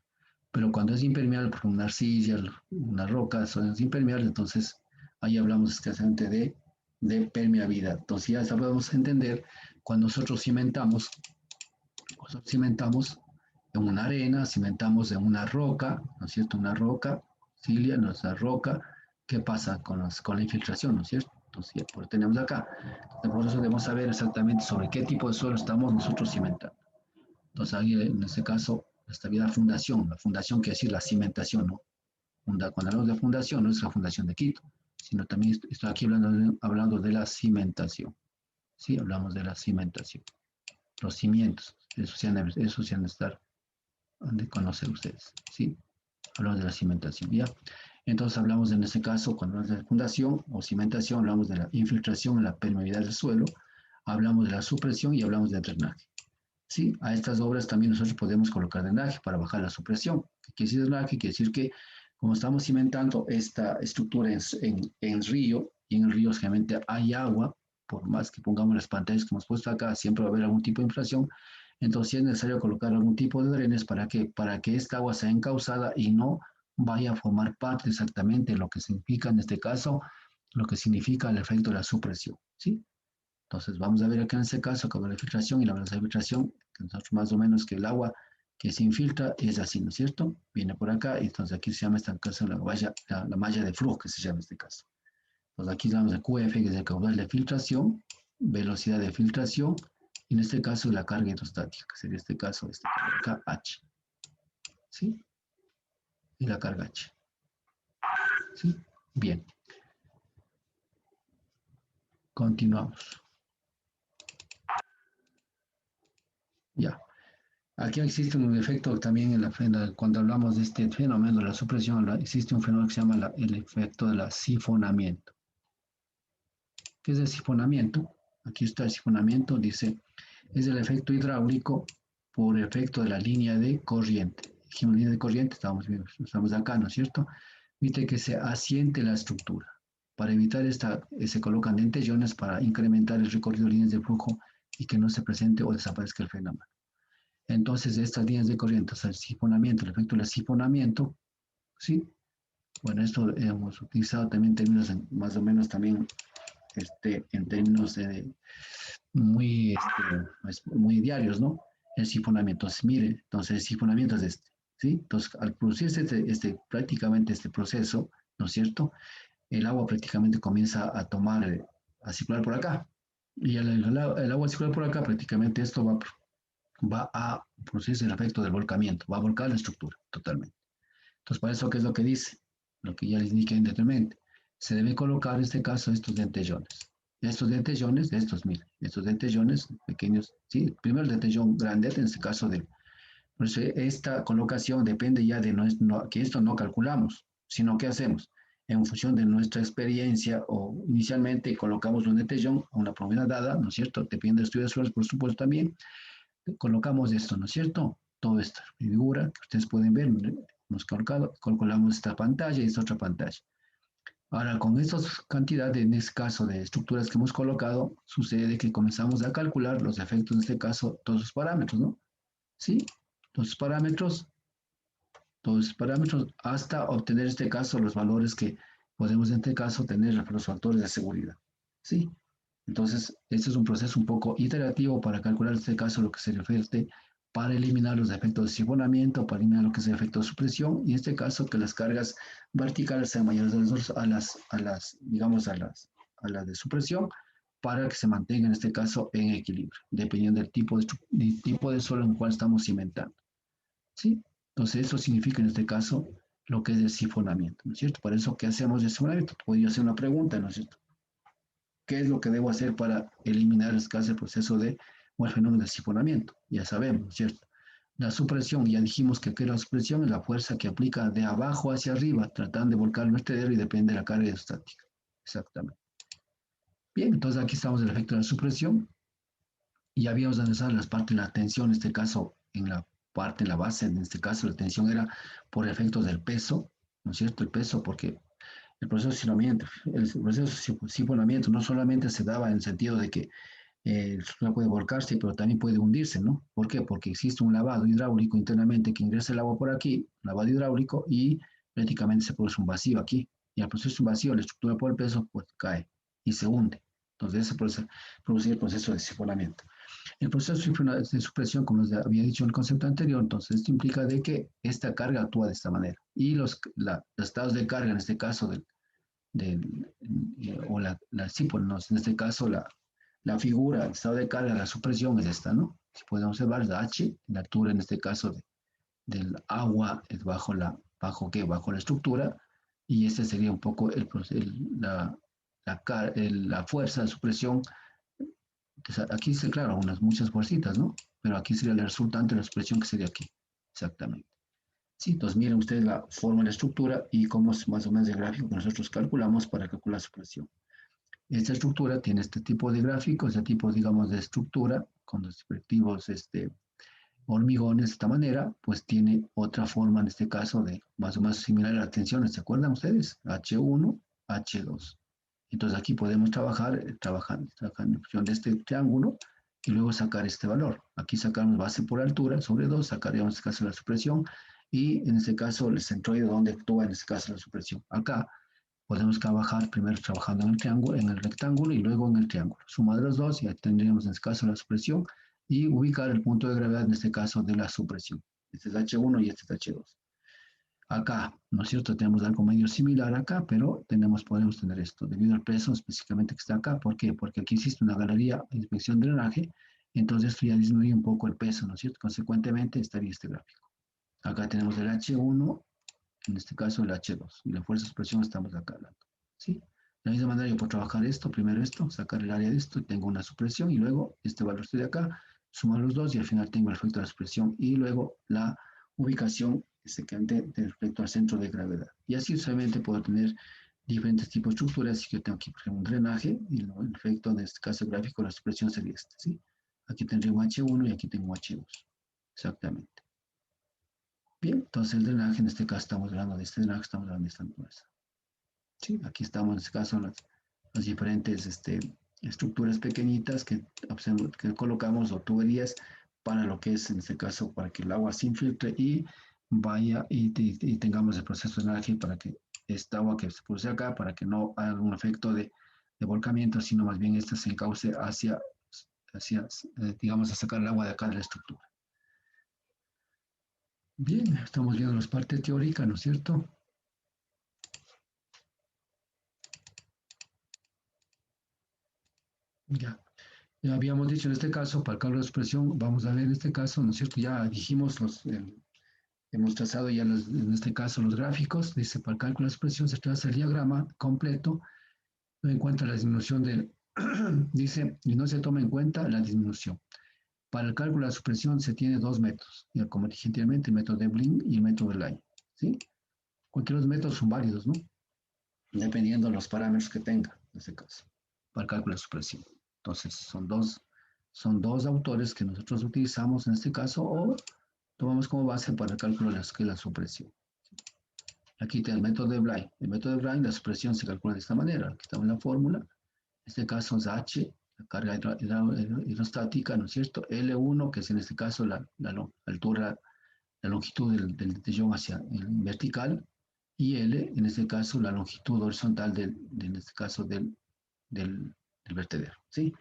Speaker 1: Pero cuando es impermeable, por ejemplo, una arcilla, una roca, son impermeables, entonces ahí hablamos escasamente de permeabilidad. Entonces ya podemos entender cuando nosotros cimentamos en una arena, cimentamos en una roca, ¿no es cierto? Una roca, cilia, nuestra roca, ¿qué pasa con la infiltración, ¿no es cierto? Entonces ya por tenemos acá. Entonces, por eso debemos saber exactamente sobre qué tipo de suelo estamos nosotros cimentando. Entonces ahí en este caso, la fundación quiere decir la cimentación, ¿no? Cuando hablamos de fundación, no es la fundación de Quito, sino también estoy aquí hablando de la cimentación. Sí, hablamos de la cimentación. Los cimientos, eso se han de estar, han de conocer ustedes. Sí, hablamos de la cimentación, ¿ya? Entonces hablamos en este caso, cuando hablamos de fundación o cimentación, hablamos de la infiltración, la permeabilidad del suelo, hablamos de la supresión y hablamos de drenaje. Sí, a estas obras también nosotros podemos colocar drenaje para bajar la supresión. ¿Qué quiere decir drenaje? Quiere decir que como estamos cimentando esta estructura en río, y en el río generalmente hay agua, por más que pongamos las pantallas que hemos puesto acá, siempre va a haber algún tipo de inflación, entonces es necesario colocar algún tipo de drenes para que esta agua sea encauzada y no vaya a formar parte exactamente de lo que significa en este caso, lo que significa el efecto de la supresión, ¿sí? Entonces vamos a ver acá en este caso como la filtración y la balanza de filtración, que nosotros más o menos que el agua que se infiltra es así, ¿no es cierto? Viene por acá y entonces aquí se llama esta caso la malla de flujo que se llama en este caso. Entonces aquí hablamos de QF, que es el caudal de filtración, velocidad de filtración En este caso, la carga hidrostática, que sería este caso, acá, H. ¿Sí? Y la carga H. ¿Sí? Bien. Continuamos. Ya. Aquí existe un efecto también cuando hablamos de este fenómeno de la supresión, existe un fenómeno que se llama el efecto de la sifonamiento. ¿Qué es el sifonamiento? Aquí está el sifonamiento, dice, es el efecto hidráulico por efecto de la línea de corriente. Dijimos línea de corriente, estamos acá, ¿no es cierto? Viste que se asiente la estructura. Para evitar se colocan dentellones para incrementar el recorrido de líneas de flujo y que no se presente o desaparezca el fenómeno. Entonces, estas líneas de corriente, o sea, el sifonamiento, el efecto del sifonamiento, ¿sí? Bueno, esto hemos utilizado también términos más o menos también en términos muy diarios, ¿no? El sifonamiento. Entonces, mire, entonces el sifonamiento es este, ¿sí? Entonces, al producirse prácticamente este proceso, ¿no es cierto? El agua prácticamente comienza a tomar, a circular por acá. Y el agua circular por acá, prácticamente esto va a producirse el efecto del volcamiento, va a volcar la estructura totalmente. Entonces, para eso, ¿qué es lo que dice? Lo que ya les indiqué anteriormente. Se debe colocar, en este caso, estos dentellones. Miren, estos dentellones pequeños, sí, primero el dentellón grande, en este caso pues esta colocación depende ya de que esto no calculamos, sino que hacemos en función de nuestra experiencia o inicialmente colocamos un dentellón a una profundidad dada, ¿no es cierto? Depende de estudios de suelos, por supuesto, también. Colocamos esto, ¿no es cierto? Toda esta figura que ustedes pueden ver, hemos colocado, calculamos esta pantalla y esta otra pantalla. Ahora, con estas cantidades, en este caso, de estructuras que hemos colocado, sucede que comenzamos a calcular los efectos, en este caso, todos los parámetros, ¿no? ¿Sí? Todos los parámetros, hasta obtener, en este caso, los valores que podemos, en este caso, tener los factores de seguridad. ¿Sí? Entonces, este es un proceso un poco iterativo para calcular, en este caso, lo que se refiere para eliminar los efectos de sifonamiento, para eliminar lo que es el efecto de supresión, y en este caso, que las cargas verticales sean mayores a las de supresión, para que se mantenga, en este caso, en equilibrio, dependiendo del tipo de suelo en el cual estamos cimentando. ¿Sí? Entonces, eso significa, en este caso, lo que es el sifonamiento, ¿no es cierto? Por eso, ¿qué hacemos de sifonamiento? Podría hacer una pregunta, ¿no es cierto? ¿Qué es lo que debo hacer para eliminar el proceso o el fenómeno de sifonamiento? Ya sabemos, ¿cierto? La supresión, ya dijimos que la supresión es la fuerza que aplica de abajo hacia arriba, tratando de volcar el vertedero y depende de la carga hidrostática. Exactamente. Bien, entonces aquí estamos en el efecto de la supresión y habíamos analizado las partes de la tensión, en este caso, en la base, en este caso la tensión era por efectos del peso, ¿no es cierto? El peso, porque el proceso de sifonamiento no solamente se daba en el sentido de que el suelo puede volcarse, pero también puede hundirse, ¿no? ¿Por qué? Porque existe un lavado hidráulico internamente que ingresa el agua por aquí, lavado hidráulico, y prácticamente se produce un vacío aquí. Y al producirse un vacío, la estructura por el peso pues cae y se hunde. Entonces, eso produce el proceso de sifonamiento. El proceso de supresión, como les había dicho en el concepto anterior, entonces esto implica de que esta carga actúa de esta manera. Y los estados de carga, en este caso, sí, pues, en este caso, la figura, el estado de carga, la supresión es esta, ¿no? Si podemos observar, la H, la altura, en este caso, del agua es bajo la estructura, y este sería un poco la fuerza, la supresión. Entonces, aquí se, claro, muchas fuercitas, ¿no? Pero aquí sería el resultante de la expresión que sería aquí. Exactamente. Sí, entonces miren ustedes la forma de la estructura y cómo es más o menos el gráfico que nosotros calculamos para calcular su presión. Esta estructura tiene este tipo de gráfico, este tipo, digamos, de estructura, con los respectivos hormigones de esta manera, pues tiene otra forma, en este caso, de más o menos similar a las tensiones. ¿Se acuerdan ustedes? H1, H2. Entonces aquí podemos trabajar en función de este triángulo y luego sacar este valor. Aquí sacamos base por altura sobre 2, sacaríamos en este caso la supresión y en este caso el centroide donde actúa en este caso la supresión. Acá podemos trabajar primero trabajando en el triángulo, en el rectángulo y luego en el triángulo. Suma de los dos y ya tendríamos en este caso la supresión y ubicar el punto de gravedad en este caso de la supresión. Este es H1 y este es H2. Acá, ¿no es cierto? Tenemos algo medio similar acá, pero podemos tener esto debido al peso específicamente que está acá. ¿Por qué? Porque aquí existe una galería de inspección de drenaje entonces esto ya disminuye un poco el peso, ¿no es cierto? Consecuentemente estaría este gráfico. Acá tenemos el H1, en este caso el H2, y la fuerza de expresión estamos acá hablando, ¿sí? De la misma manera yo puedo trabajar esto, primero esto, sacar el área de esto, y tengo una supresión, y luego este valor de acá, sumar los dos, y al final tengo el efecto de la expresión, y luego la ubicación respecto al centro de gravedad. Y así solamente puedo tener diferentes tipos de estructuras, si yo tengo aquí, por ejemplo, un drenaje, y el efecto de este caso gráfico, la expresión sería este, ¿sí? Aquí tendría un H1 y aquí tengo un H2, exactamente. Bien, entonces el drenaje, en este caso estamos hablando de este drenaje, estamos hablando de esta naturaleza. Sí, aquí estamos en este caso las diferentes estructuras pequeñitas que colocamos o tuberías para lo que es en este caso para que el agua se infiltre y vaya y tengamos el proceso de drenaje para que esta agua que se produce acá, para que no haga un efecto de volcamiento, sino más bien esta se encauce hacia digamos, a sacar el agua de acá de la estructura. Bien, estamos viendo las partes teóricas, ¿no es cierto? Ya. Ya habíamos dicho en este caso, para el cálculo de expresión, vamos a ver en este caso, ¿no es cierto? Ya dijimos, hemos trazado ya en este caso los gráficos, dice para el cálculo de expresión se traza el diagrama completo, no en cuenta la disminución del, dice, y no se toma en cuenta la disminución. Para el cálculo de la expresión se tiene dos métodos, ya como dije anteriormente, el método de Blin y el método de Lai, ¿sí? Cualquiera de los métodos son válidos, ¿no? Dependiendo de los parámetros que tenga, en este caso, para el cálculo de expresión. Entonces, son dos autores que nosotros utilizamos en este caso o tomamos como base para el cálculo de la supresión. Aquí está el método de Blay. El método de Blay, la supresión se calcula de esta manera. Aquí está la fórmula. En este caso es H, la carga hidrostática, ¿no es cierto? L1, que es en este caso la altura, la longitud del detallón hacia el vertical, y L, en este caso, la longitud horizontal en este caso del vertedero, ¿sí?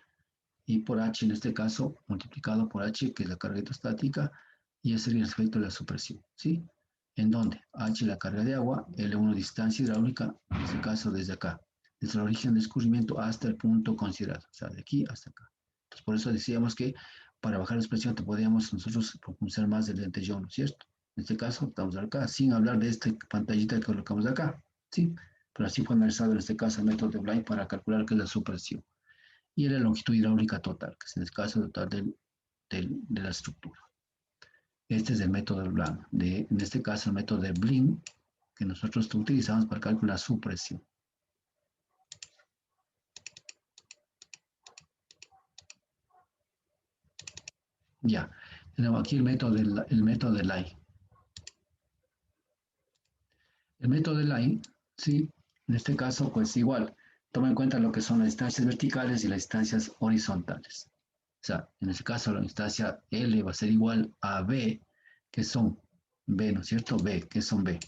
Speaker 1: Y por H, en este caso, multiplicado por H, que es la carga hidrostática, y ese sería el efecto de la supresión, ¿sí? ¿En dónde? H, la carga de agua, L1, distancia hidráulica, en este caso desde acá, desde el origen de escurrimiento hasta el punto considerado, o sea, de aquí hasta acá. Entonces, por eso decíamos que para bajar la expresión te podríamos nosotros propulsar más del lentillón, ¿no es cierto? En este caso, estamos acá, sin hablar de esta pantallita que colocamos acá, ¿sí? Pero así fue analizado en este caso el método de Blay para calcular qué es la supresión y la longitud hidráulica total, que es en el caso total de la estructura. Este es el método de Blanc, en este caso el método de Blin, que nosotros utilizamos para calcular su presión. Ya, tenemos aquí el método de Lai. El método de Lai, sí, en este caso, pues igual, toma en cuenta lo que son las distancias verticales y las distancias horizontales. O sea, en este caso la distancia L va a ser igual a B, que son B, ¿no es cierto? B, que son B.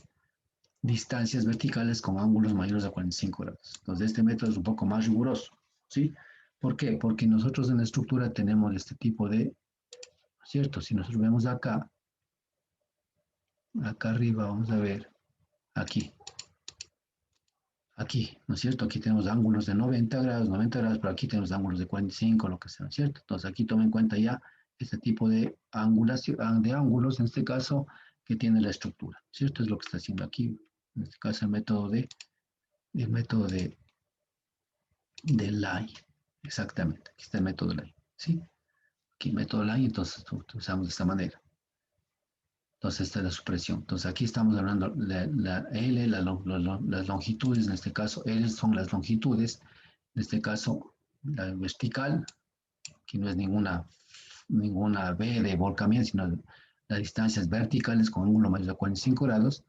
Speaker 1: Distancias verticales con ángulos mayores a 45 grados. Entonces, este método es un poco más riguroso, ¿sí? ¿Por qué? Porque nosotros en la estructura tenemos este tipo de, ¿cierto? Si nosotros vemos acá arriba, vamos a ver, aquí, ¿no es cierto? Aquí tenemos ángulos de 90 grados, pero aquí tenemos ángulos de 45, lo que sea, ¿no es cierto? Entonces, aquí toma en cuenta ya este tipo de ángulos, en este caso, que tiene la estructura, ¿cierto? Es lo que está haciendo aquí, en este caso, el método de Lai, exactamente, aquí está el método Lai, ¿sí? Aquí el método Lai, entonces usamos de esta manera. Entonces esta es la supresión. Entonces aquí estamos hablando de la L, las longitudes, en este caso L son las longitudes, en este caso la vertical, que no es ninguna V de volcamiento, sino las distancias verticales con ángulo mayor a 45 grados,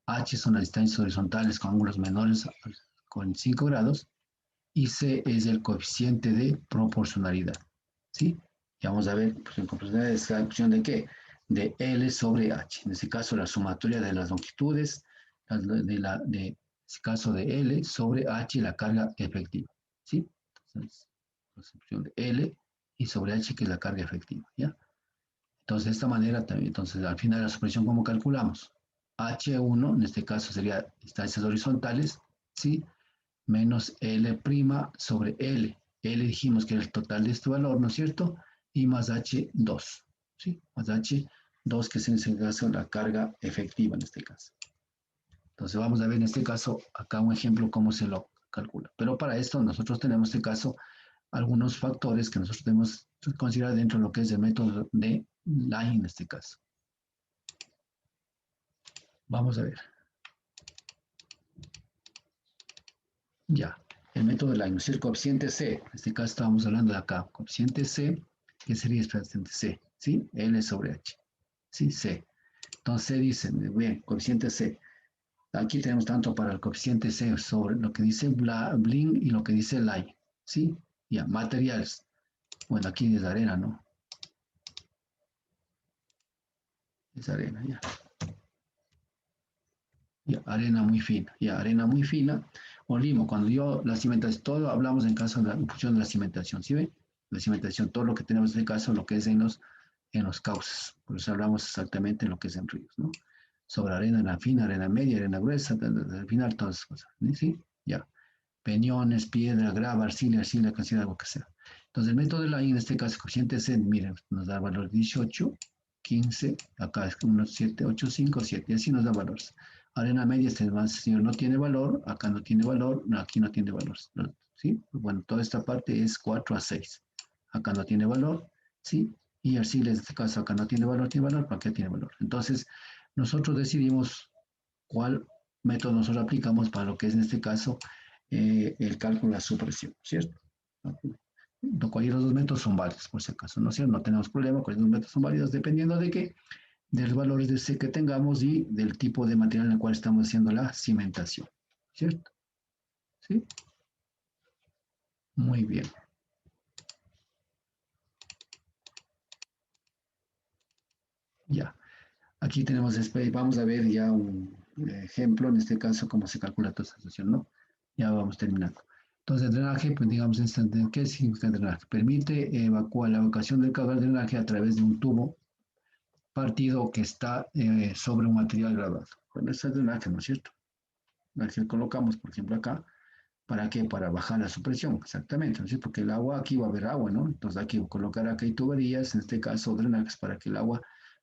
Speaker 1: H son las distancias horizontales con ángulos menores a 45 grados, y C es el coeficiente de proporcionalidad, ¿sí? Y vamos a ver, pues en proporcionalidad es la función de qué? De L sobre H. En este caso, la sumatoria de las longitudes, de este caso de L sobre H, la carga efectiva, ¿sí? Entonces, la función de L y sobre H, que es la carga efectiva, ¿ya? Entonces, de esta manera, también, entonces, al final de la supresión, ¿cómo calculamos? H1, en este caso, sería distancias horizontales, ¿sí? Menos L' sobre L. L dijimos que era el total de este valor, ¿no es cierto? y más H2, ¿sí? Más H2, que es en este caso la carga efectiva en este caso. Entonces vamos a ver en este caso acá un ejemplo cómo se lo calcula. Pero para esto nosotros tenemos en este caso algunos factores que nosotros tenemos que considerar dentro de lo que es el método de Line en este caso. Vamos a ver. Ya, el método de Line, es el coeficiente C. En este caso estábamos hablando de acá. Coeficiente C, que sería el coeficiente C, ¿sí? L sobre H. ¿Sí? C. Entonces dicen, bien, coeficiente C. Aquí tenemos tanto para el coeficiente C sobre lo que dice Bling y lo que dice Line, ¿sí? Ya, materiales. Bueno, aquí es arena, ¿no? Es arena, ya. Ya, arena muy fina, ya, arena muy fina. O limo, cuando yo la cimentación, todo hablamos en caso de la función de la cimentación, ¿sí ven? La cimentación, todo lo que tenemos en este caso, lo que es en los cauces. Por eso hablamos exactamente en lo que es en ríos, ¿no? Sobre arena fina, arena media, arena gruesa, al final todas esas cosas, ¿sí? Ya. Peñones, piedra, grava, arcilla, cantidad, algo que sea. Entonces el método de la I, en este caso, coeficiente C, miren, nos da valor 18, 15, acá es 1, 7, 8, 5, 7, y así nos da valores. Arena media, este señor no tiene valor, acá no tiene valor, no, aquí no tiene valor, ¿sí? Bueno, toda esta parte es 4 a 6. Acá no tiene valor, ¿sí? Y arcilla, en este caso, acá no tiene valor, ¿para qué tiene valor? Entonces, nosotros decidimos cuál método nosotros aplicamos para lo que es en este caso el cálculo de la supresión, ¿cierto? Cualquiera de los dos métodos son válidos, por si acaso, ¿no es cierto? No tenemos problema, cualquiera de los métodos son válidos dependiendo de qué, de los valores de C que tengamos y del tipo de material en el cual estamos haciendo la cimentación, ¿cierto? ¿Sí? Muy bien. Ya. Aquí tenemos, vamos a ver ya un ejemplo, en este caso, cómo se calcula toda esta situación, ¿no? Ya vamos terminando. Entonces, el drenaje, pues digamos, ¿qué significa el drenaje? Permite evacuar la evacuación del caudal de drenaje a través de un tubo partido que está sobre un material graduado. Bueno, eso es drenaje, ¿no es cierto? Aquí colocamos, por ejemplo, acá, ¿para qué? Para bajar la supresión, exactamente, ¿no es cierto? Porque el agua, aquí va a haber agua, ¿no? Entonces, aquí colocar acá hay tuberías, en este caso drenajes, para que el agua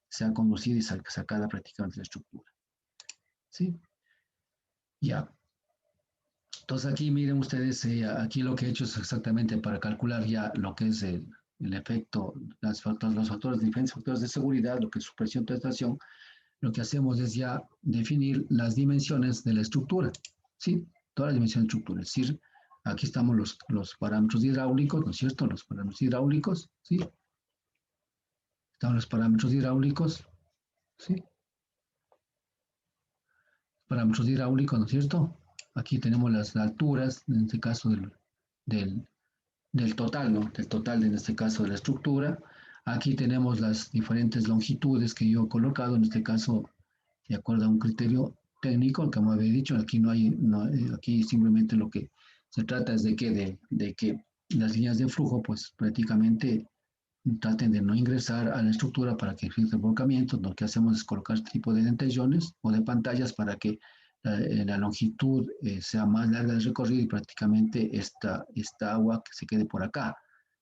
Speaker 1: sea conducida y sacada prácticamente de la estructura. ¿Sí? Ya. Entonces aquí miren ustedes, aquí lo que he hecho es exactamente para calcular ya lo que es el efecto, los factores, diferentes factores de seguridad, lo que es supresión, prestación, lo que hacemos es ya definir las dimensiones de la estructura, ¿sí? Todas las dimensiones de la estructura, es decir, aquí estamos los parámetros hidráulicos, ¿no es cierto? Los parámetros hidráulicos, ¿sí? Están los parámetros hidráulicos, ¿sí? Parámetros hidráulicos, ¿no es cierto? Aquí tenemos las alturas, en este caso del, del total, ¿no? Del total, en este caso, de la estructura. Aquí tenemos las diferentes longitudes que yo he colocado, en este caso, de acuerdo a un criterio técnico, como había dicho, aquí no hay, aquí simplemente lo que se trata es de que las líneas de flujo, pues prácticamente traten de no ingresar a la estructura para que exista el volcamiento. Lo que hacemos es colocar este tipo de dentellones o de pantallas para que la longitud sea más larga del recorrido y prácticamente esta agua que se quede por acá.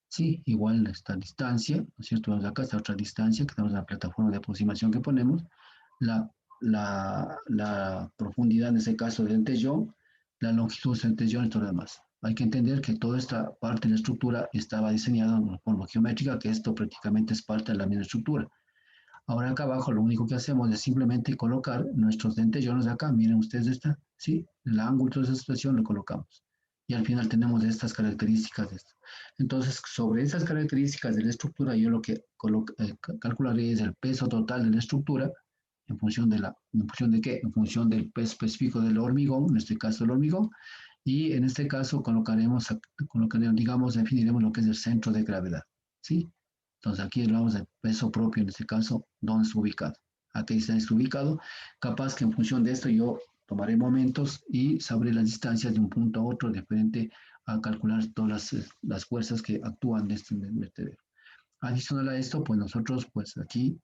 Speaker 1: Sí, igual esta distancia, ¿no es cierto? Vamos acá, esta otra distancia que tenemos en la plataforma de aproximación que ponemos, la, la profundidad en ese caso del dentellón, la longitud del dentellón y todo lo demás. Hay que entender que toda esta parte de la estructura estaba diseñada de forma geométrica, que esto prácticamente es parte de la misma estructura. Ahora acá abajo lo único que hacemos es simplemente colocar nuestros dentellones acá. Miren ustedes esta, ¿sí? El ángulo de esa situación lo colocamos. Y al final tenemos estas características de esto. Entonces, sobre esas características de la estructura, yo lo que calcularé es el peso total de la estructura en función ¿en función de qué? En función del peso específico del hormigón, en este caso el hormigón, y en este caso colocaremos, digamos, definiremos lo que es el centro de gravedad, ¿sí? Entonces aquí hablamos del peso propio, en este caso, dónde está ubicado. Aquí está ubicado. Capaz que en función de esto yo tomaré momentos y sabré las distancias de un punto a otro, diferente a calcular todas las fuerzas que actúan de este vertedero. Adicional a esto, pues nosotros, pues aquí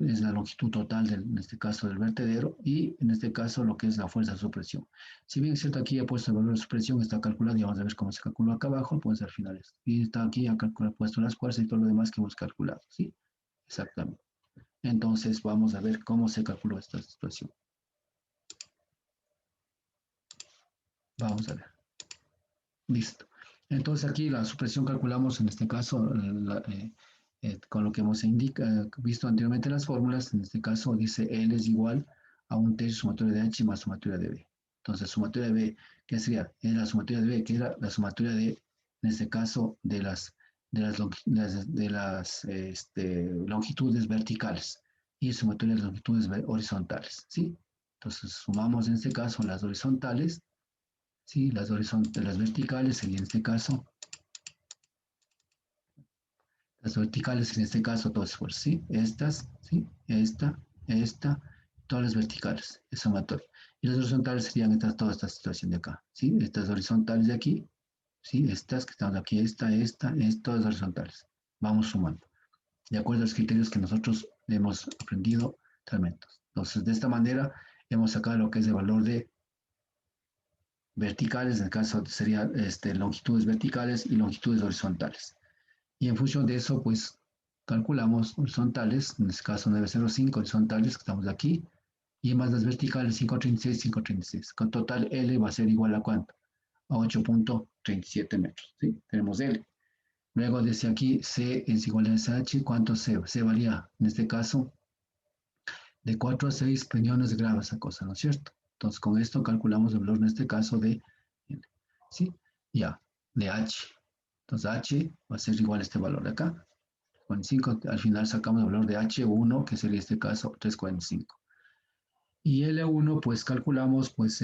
Speaker 1: es la longitud total, en este caso, del vertedero, y en este caso lo que es la fuerza de supresión. Si bien es cierto, aquí he puesto el valor de supresión, está calculado, y vamos a ver cómo se calcula acá abajo, pues al final es. Y está aquí, ya puesto las fuerzas y todo lo demás que hemos calculado, ¿sí? Exactamente. Entonces, vamos a ver cómo se calculó esta situación. Vamos a ver. Listo. Entonces, aquí la supresión calculamos, en este caso, con lo que hemos visto anteriormente en las fórmulas. En este caso dice L es igual a un tercio sumatoria de H más sumatoria de B. Entonces, sumatoria de B, ¿qué sería? Es la sumatoria de B, que era la sumatoria de, en este caso, de las longitudes verticales y sumatoria de las longitudes horizontales, ¿sí? Entonces, sumamos en este caso las horizontales, ¿sí? Las verticales sería en este caso, las verticales en este caso, todas fuerzas, ¿sí? Estas, ¿sí? Esta, todas las verticales, es sumatoria. Y las horizontales serían toda esta situación de acá, ¿sí? Estas horizontales de aquí, ¿sí? Estas que estamos aquí, todas horizontales. Vamos sumando, de acuerdo a los criterios que nosotros hemos aprendido realmente. Entonces, de esta manera, hemos sacado lo que es el valor de verticales, en el caso sería longitudes verticales y longitudes horizontales. Y en función de eso, pues calculamos horizontales, en este caso 905 horizontales, que estamos aquí, y más las verticales 536, 536. Con total L va a ser igual a ¿cuánto? A 8.37 metros. ¿Sí? Tenemos L. Luego desde aquí C es igual a SH, ¿cuánto C? C valía, en este caso, de 4 a 6 peñones de grava esa cosa, ¿no es cierto? Entonces con esto calculamos el valor en este caso de L. ¿Sí? Ya, de H. Entonces H va a ser igual a este valor de acá. 45, al final sacamos el valor de H1, que sería este caso 345. Y L1, pues calculamos, pues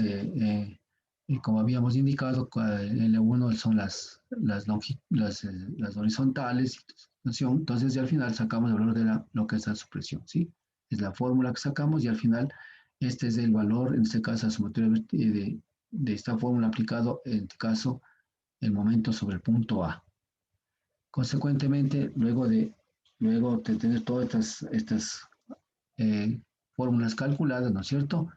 Speaker 1: como habíamos indicado, L1 son las horizontales, entonces y al final sacamos el valor de lo que es la supresión, ¿sí? Es la fórmula que sacamos y al final este es el valor, en este caso, la sumatoria de esta fórmula aplicado, en este caso, el momento sobre el punto A. Consecuentemente, luego de tener todas estas fórmulas calculadas, ¿no es cierto?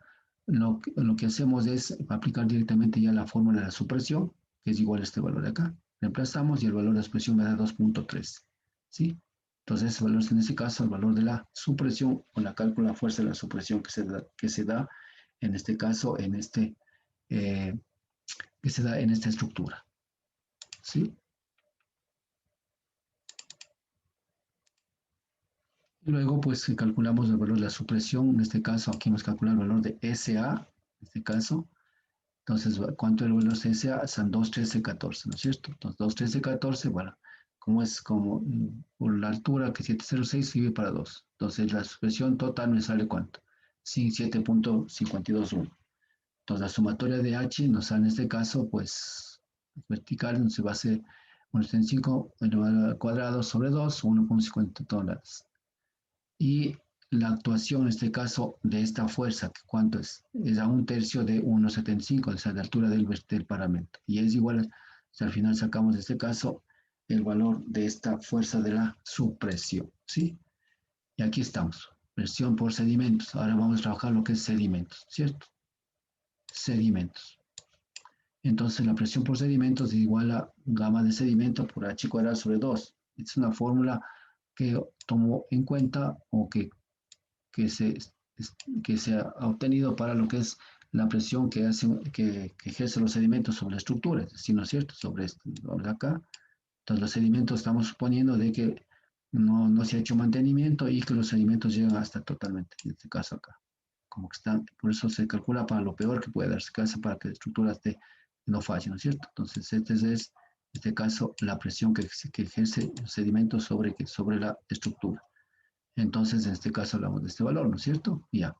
Speaker 1: Lo que hacemos es aplicar directamente ya la fórmula de la supresión, que es igual a este valor de acá. Reemplazamos y el valor de la supresión me da 2.3, ¿sí? Entonces, ese valor es en este caso el valor de la supresión o la cálculo de la fuerza de la supresión que se da en este caso, que se da en esta estructura, ¿sí? Luego, pues calculamos el valor de la supresión. En este caso, aquí hemos calculado el valor de SA, en este caso. Entonces, ¿cuánto es el valor de SA? Son 2, 13, 14, ¿no es cierto? Entonces, 2, 13, 14, bueno, como es como por la altura que 706 sirve para 2. Entonces, la supresión total me sale ¿cuánto? Sí, 7.521. Entonces, la sumatoria de H nos sale en este caso, pues, vertical, nos va a ser 1,5 elevado al cuadrado sobre 2, 1.50 toneladas. Y la actuación, en este caso, de esta fuerza, ¿cuánto es? Es a un tercio de 1,75, o sea, de altura del paramento. Y es igual, o sea, al final sacamos, en este caso, el valor de esta fuerza de la supresión, ¿sí? Y aquí estamos, presión por sedimentos. Ahora vamos a trabajar lo que es sedimentos, ¿cierto? Sedimentos. Entonces, la presión por sedimentos es igual a gamma de sedimento por h cuadrado sobre 2. Es una fórmula que tomo en cuenta o que se ha obtenido para lo que es la presión que ejerce los sedimentos sobre la estructura, es decir, ¿no es cierto? Sobre acá. Entonces, los sedimentos estamos suponiendo de que no se ha hecho mantenimiento y que los sedimentos llegan hasta totalmente, en este caso acá. Como que están, por eso se calcula para lo peor que puede darse caso para que la estructura no falle, ¿no es cierto? Entonces, este es, en este caso, la presión que ejerce el sedimento sobre la estructura. Entonces, en este caso hablamos de este valor, ¿no es cierto? Ya.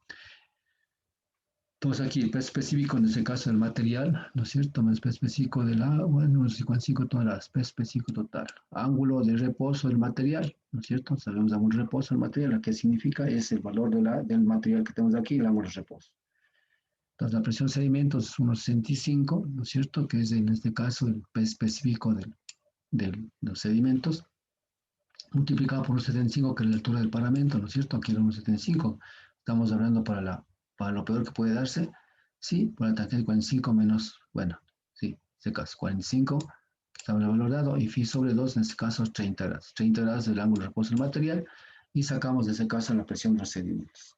Speaker 1: Entonces aquí el peso específico, en este caso del material, ¿no es cierto? El peso específico del agua, 55 toneladas, peso específico total. Ángulo de reposo del material, ¿no es cierto? Sabemos ángulo de reposo del material, ¿lo que significa? Es el valor del material que tenemos aquí, el ángulo de reposo. Entonces la presión de sedimentos es 1,65, ¿no es cierto? Que es en este caso el peso específico de los sedimentos. multiplicado por 1,75, que es la altura del paramento, ¿no es cierto? Aquí era 1,75. Estamos hablando para lo peor que puede darse, sí, por la tangente 45 menos, bueno, sí, en este caso 45, que estaba el valor dado, y phi sobre 2, en este caso 30 grados. 30 grados del ángulo de reposo del material, y sacamos de ese caso la presión de los sedimentos.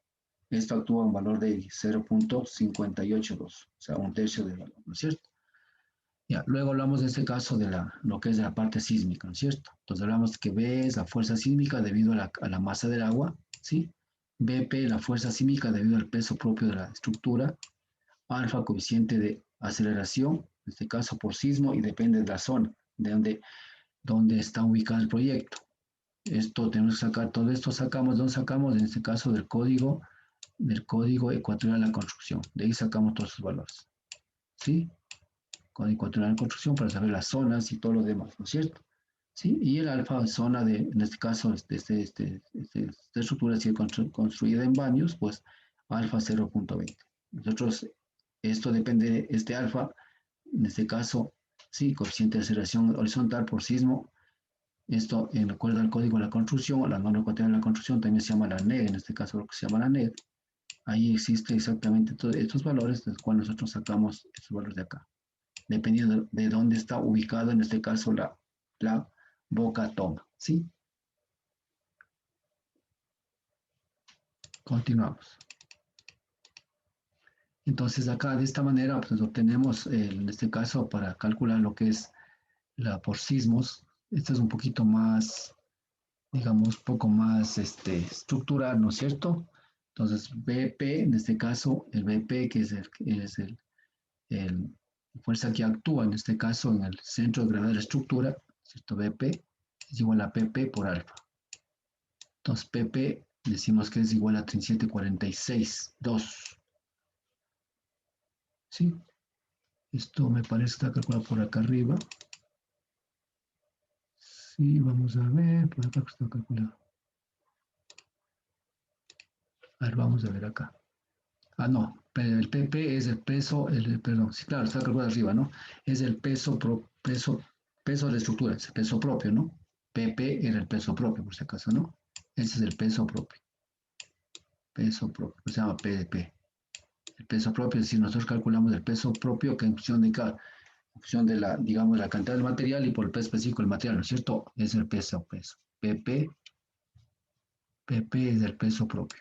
Speaker 1: Esto actúa a un valor de 0,582, o sea, un tercio del valor, ¿no es cierto? Ya, luego hablamos de este caso de lo que es la parte sísmica, ¿no es cierto? Entonces hablamos que B es la fuerza sísmica debido a la masa del agua, ¿sí? BP, la fuerza sísmica debido al peso propio de la estructura. Alfa, coeficiente de aceleración, en este caso por sismo, y depende de la zona, de donde está ubicado el proyecto. Esto tenemos que sacar, todo esto sacamos, ¿dónde sacamos? En este caso del código ecuatorial de la construcción. De ahí sacamos todos sus valores, ¿sí? Código ecuatorial de construcción para saber las zonas y todo lo demás, ¿no es cierto? ¿Sí? Y el alfa, zona de, en este caso, esta estructura ha sido construida en baños, pues alfa 0,20. Nosotros, esto depende, este alfa, en este caso, sí, coeficiente de aceleración horizontal por sismo, esto en acuerdo al código de la construcción, o la norma ecuatorial de la construcción, también se llama la NED, en este caso lo que se llama la NED, ahí existe exactamente todos estos valores, de los cuales nosotros sacamos estos valores de acá, dependiendo de dónde está ubicado, en este caso, la boca toma, ¿sí? Continuamos. Entonces acá de esta manera pues obtenemos en este caso para calcular lo que es la por sismos. Esto es un poquito más, digamos, un poco más estructural, ¿no es cierto? Entonces BP, en este caso, el BP que el fuerza que actúa en este caso en el centro de gravedad de la estructura, ¿cierto? BP es igual a PP por alfa. Entonces PP decimos que es igual a 3746,2. ¿Sí? Esto me parece que está calculado por acá arriba. Sí, vamos a ver, por acá está calculado. A ver, vamos a ver acá. Ah, no, el PP es el peso, perdón, sí, claro, está calculado arriba, ¿no? Es el peso de la estructura, es el peso propio, ¿no? PP era el peso propio, por si acaso, ¿no? Ese es el peso propio, se llama PDP. El peso propio, es decir, nosotros calculamos el peso propio que en función de la, digamos, la cantidad del material y por el peso específico del material, ¿no es cierto? Es el peso. PP es el peso propio,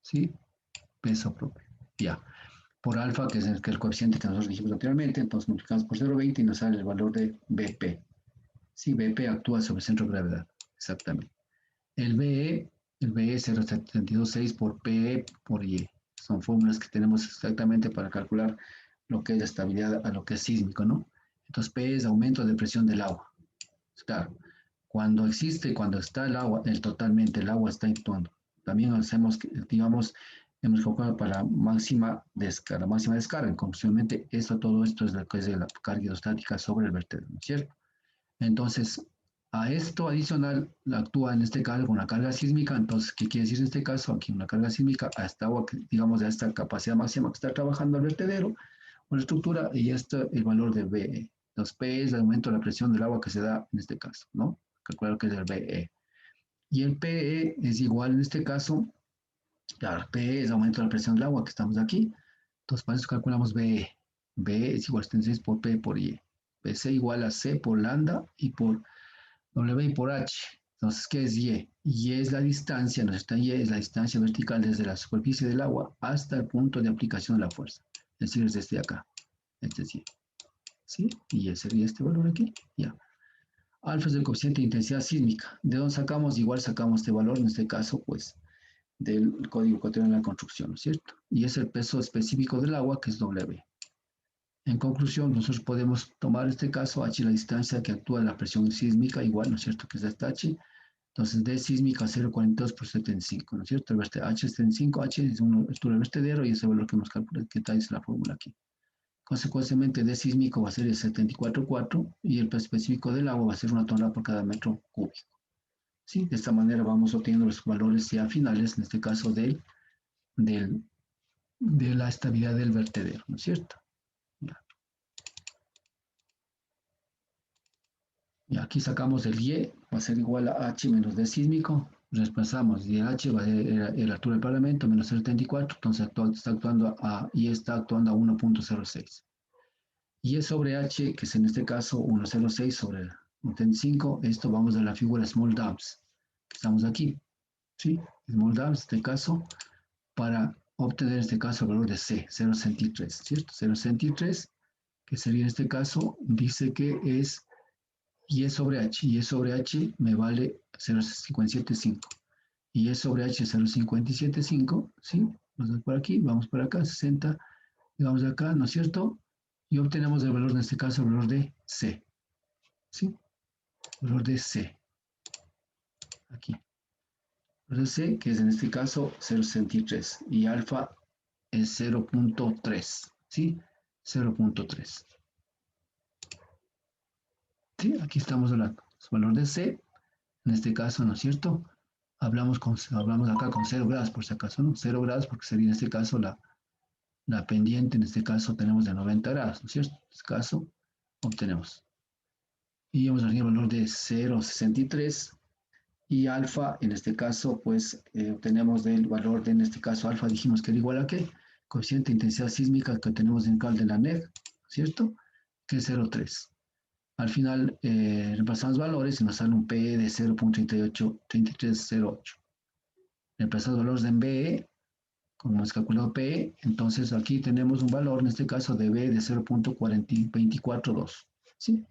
Speaker 1: ¿sí? Peso propio, ya. Por alfa, que es el coeficiente que nosotros dijimos anteriormente, entonces multiplicamos por 0,20 y nos sale el valor de BP. Sí, BP actúa sobre el centro de gravedad, exactamente. El BE es 0,726 por PE por Y. Son fórmulas que tenemos exactamente para calcular lo que es la estabilidad a lo que es sísmico, ¿no? Entonces, P es aumento de presión del agua. Claro, cuando está el agua, totalmente el agua está actuando. También hacemos, digamos, hemos calculado para la máxima descarga. Conclusivamente, todo esto es lo que es la carga hidrostática sobre el vertedero, ¿no es cierto? Entonces, a esto adicional actúa en este caso con una carga sísmica. Entonces, ¿qué quiere decir en este caso? Aquí una carga sísmica a esta agua, digamos, a esta capacidad máxima que está trabajando el vertedero o la estructura, y esto el valor de BE. Entonces, P es el aumento de la presión del agua que se da en este caso, ¿no? Calcular que es el BE. Y el PE es igual en este caso, claro, PE es el aumento de la presión del agua que estamos aquí. Entonces, para eso calculamos BE. BE es igual a 76 por P por Y. PC igual a C por lambda y por W por H. Entonces, ¿qué es Y? Y es la distancia, no está Y, es la distancia vertical desde la superficie del agua hasta el punto de aplicación de la fuerza. Es decir, es desde acá. Este es Y. ¿Sí? Y ese sería este valor aquí. Ya. Alfa es el coeficiente de intensidad sísmica. ¿De dónde sacamos? Igual sacamos este valor, en este caso, pues, del código ecuatorial de la construcción, ¿no es cierto? Y es el peso específico del agua, que es W. En conclusión, nosotros podemos tomar este caso, H la distancia que actúa la presión sísmica, igual, ¿no es cierto? Que es esta H. Entonces, D sísmica 0,42 por 75, ¿no es cierto? El H es 75, H es una altura del vertedero y ese valor que hemos calculado, que está en la fórmula aquí. Consecuentemente, D sísmico va a ser el 74,4 y el peso específico del agua va a ser 1 tonelada por cada metro cúbico. ¿Sí? De esta manera vamos obteniendo los valores ya finales, en este caso de la estabilidad del vertedero, ¿no es cierto? Y aquí sacamos el Y, va a ser igual a H menos D sísmico, reemplazamos, y el H va a ser la altura del parlamento menos 0,74, entonces está actuando y está actuando a 1,06. Y es sobre H, que es en este caso 1,06 sobre 1,35, esto vamos a la figura Small Dams, que estamos aquí, ¿sí? Small Dams, en este caso, para obtener en este caso el valor de C, 0,63, ¿cierto? 0,63, que sería en este caso, dice que es y es sobre H, y es sobre H me vale 0,575, y es sobre H 0,575, ¿sí? Vamos por aquí, vamos por acá, 60, y vamos acá, ¿no es cierto? Y obtenemos el valor, en este caso, el valor de C, ¿sí? El valor de C, aquí. El valor de C, que es en este caso 0,63, y alfa es 0,3, ¿sí? 0,3. ¿Sí? Aquí estamos hablando. El valor de C, en este caso, ¿no es cierto? Hablamos acá con 0 grados, por si acaso, ¿no? 0 grados porque sería en este caso la pendiente, en este caso tenemos de 90 grados, ¿no es cierto? En este caso obtenemos. Y hemos aquí el valor de 0,63 y alfa, en este caso, pues obtenemos del valor de, en este caso, alfa dijimos que era igual a ¿qué? Coeficiente de intensidad sísmica que tenemos en cal de la NED, ¿cierto? Que es 0,3. Al final reemplazamos valores y nos sale un PE de 0,3308. Reemplazamos valores en BE, como hemos calculado PE, entonces aquí tenemos un valor, en este caso de B de 0,242. ¿Sí?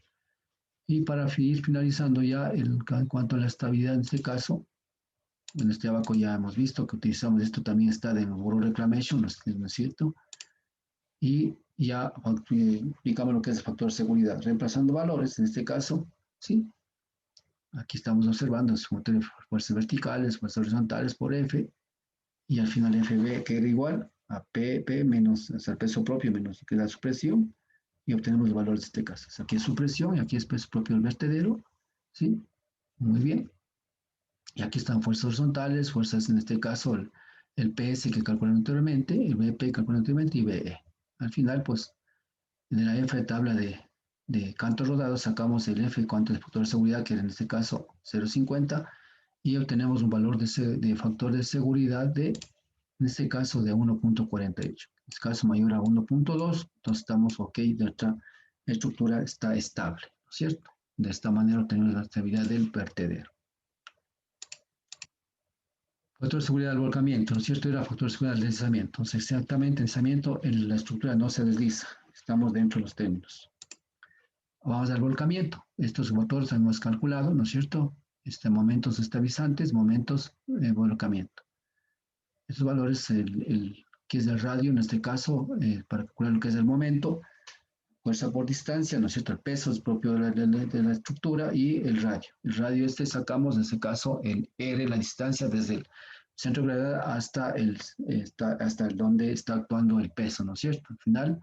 Speaker 1: Y para ir finalizando ya en cuanto a la estabilidad en este caso, en este abaco ya hemos visto que utilizamos esto, también está de Bureau Reclamation, ¿no es cierto? Y ya aplicamos lo que es el factor de seguridad, reemplazando valores, en este caso, ¿sí? Aquí estamos observando fuerzas verticales, fuerzas horizontales por F, y al final FB que era igual a PP menos o sea, el peso propio menos que da su presión, y obtenemos los valores de este caso. O sea, aquí es su presión y aquí es peso propio del vertedero, ¿sí? Muy bien. Y aquí están fuerzas horizontales, fuerzas en este caso el PS que calculamos anteriormente, el BP que calculamos anteriormente y BE. Al final, pues, en la F tabla de cantos rodados sacamos el F cuánto de factor de seguridad, que era en este caso 0,50, y obtenemos un valor de factor de seguridad de, en este caso, de 1,48. En este caso mayor a 1,2, entonces estamos ok, nuestra estructura está estable, ¿no es cierto? De esta manera obtenemos la estabilidad del vertedero. Factor de seguridad del volcamiento, ¿no es cierto? Era factor de seguridad del deslizamiento. Entonces, exactamente, el deslizamiento, la estructura no se desliza. Estamos dentro de los términos. Vamos al volcamiento. Estos motores hemos calculado, ¿no es cierto? Momentos estabilizantes, momentos de volcamiento. Estos valores, que es el radio, en este caso, para calcular lo que es el momento, fuerza por distancia, ¿no es cierto? El peso es propio de la estructura y el radio. El radio sacamos, en este caso, el R, la distancia desde el centro de gravedad hasta el donde está actuando el peso, ¿no es cierto? Al final,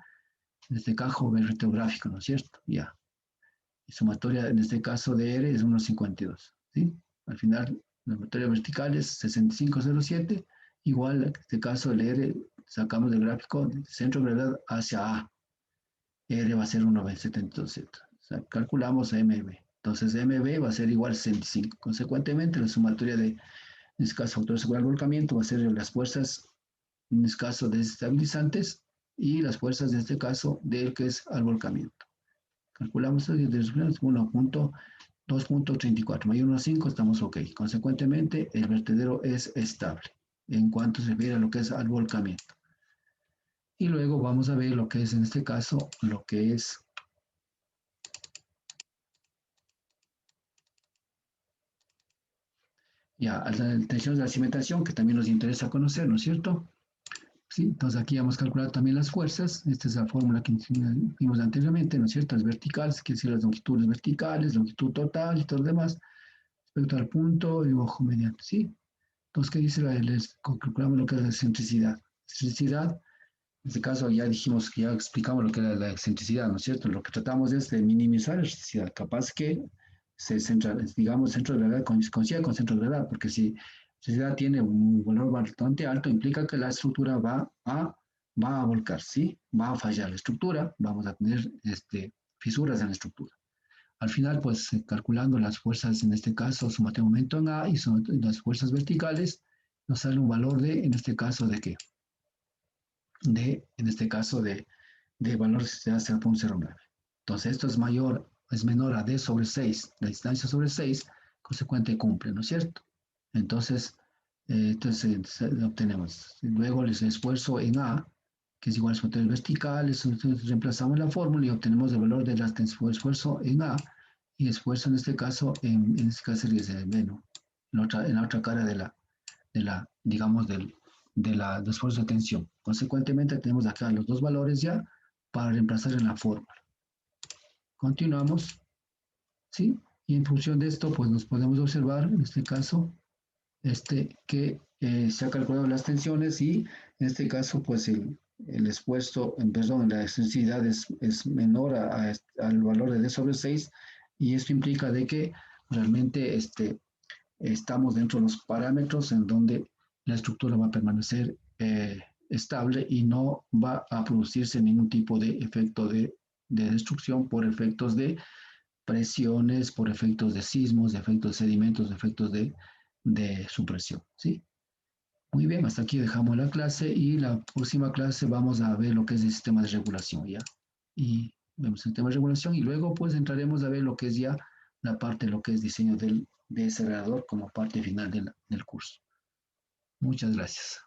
Speaker 1: en este caso, el retrográfico, ¿no es cierto? Ya. Y sumatoria, en este caso, de R es 1,52, ¿sí? Al final, la sumatoria vertical es 65,07, igual, en este caso, el R sacamos del gráfico del centro de gravedad hacia A. R va a ser 1,72. O sea, calculamos MB. Entonces, MB va a ser igual a 65. Consecuentemente, la sumatoria de, en este caso, factor de seguridad del volcamiento va a ser las fuerzas, en este caso, desestabilizantes y las fuerzas, en este caso, del que es al volcamiento. Calculamos el de 1,2.34. Mayor 1,5, estamos ok. Consecuentemente, el vertedero es estable en cuanto se refiere a lo que es al volcamiento. Y luego vamos a ver lo que es, en este caso, lo que es ya tensiones de la cimentación, que también nos interesa conocer, ¿no es cierto? Sí, entonces aquí vamos a calcular también las fuerzas. Esta es la fórmula que vimos anteriormente, ¿no es cierto? Las verticales, quiere decir las longitudes verticales, longitud total y todo lo demás, respecto al punto y ojo mediante, ¿sí? Entonces, ¿qué dice? Calculamos lo que es la excentricidad. Excentricidad, en este caso ya dijimos que ya explicamos lo que era la excentricidad, ¿no es cierto? Lo que tratamos es de minimizar la excentricidad, capaz que digamos, centro de gravedad coincida con centro de gravedad, porque si la excentricidad tiene un valor bastante alto, implica que la estructura va a volcar, ¿sí? Va a fallar la estructura, vamos a tener fisuras en la estructura. Al final, pues calculando las fuerzas, en este caso, su momento en A y las fuerzas verticales, nos sale un valor de, en este caso, ¿de qué? En este caso, de valor de 0.09. Entonces, esto es menor a D sobre 6, la distancia sobre 6, consecuente cumple, ¿no es cierto? Entonces, obtenemos. Luego el esfuerzo en A, que es igual a su material vertical, reemplazamos la fórmula y obtenemos el valor del esfuerzo en A, y esfuerzo en este caso, en este caso sería B, ¿no? En la otra cara digamos, del esfuerzo de tensión. Consecuentemente, tenemos acá los dos valores ya para reemplazar en la fórmula. Continuamos, ¿sí? Y en función de esto, pues nos podemos observar, en este caso, que se ha calculado las tensiones y en este caso, pues el esfuerzo, perdón, la extensividad es menor al valor de D sobre 6 y esto implica de que realmente estamos dentro de los parámetros en donde la estructura va a permanecer estable y no va a producirse ningún tipo de efecto de destrucción por efectos de presiones, por efectos de sismos, de efectos de sedimentos, de efectos de supresión, ¿sí? Muy bien, hasta aquí dejamos la clase y la próxima clase vamos a ver lo que es el sistema de regulación, ¿ya? Y vemos el tema de regulación y luego pues entraremos a ver lo que es ya la parte, lo que es diseño de ese como parte final del curso. Muchas gracias.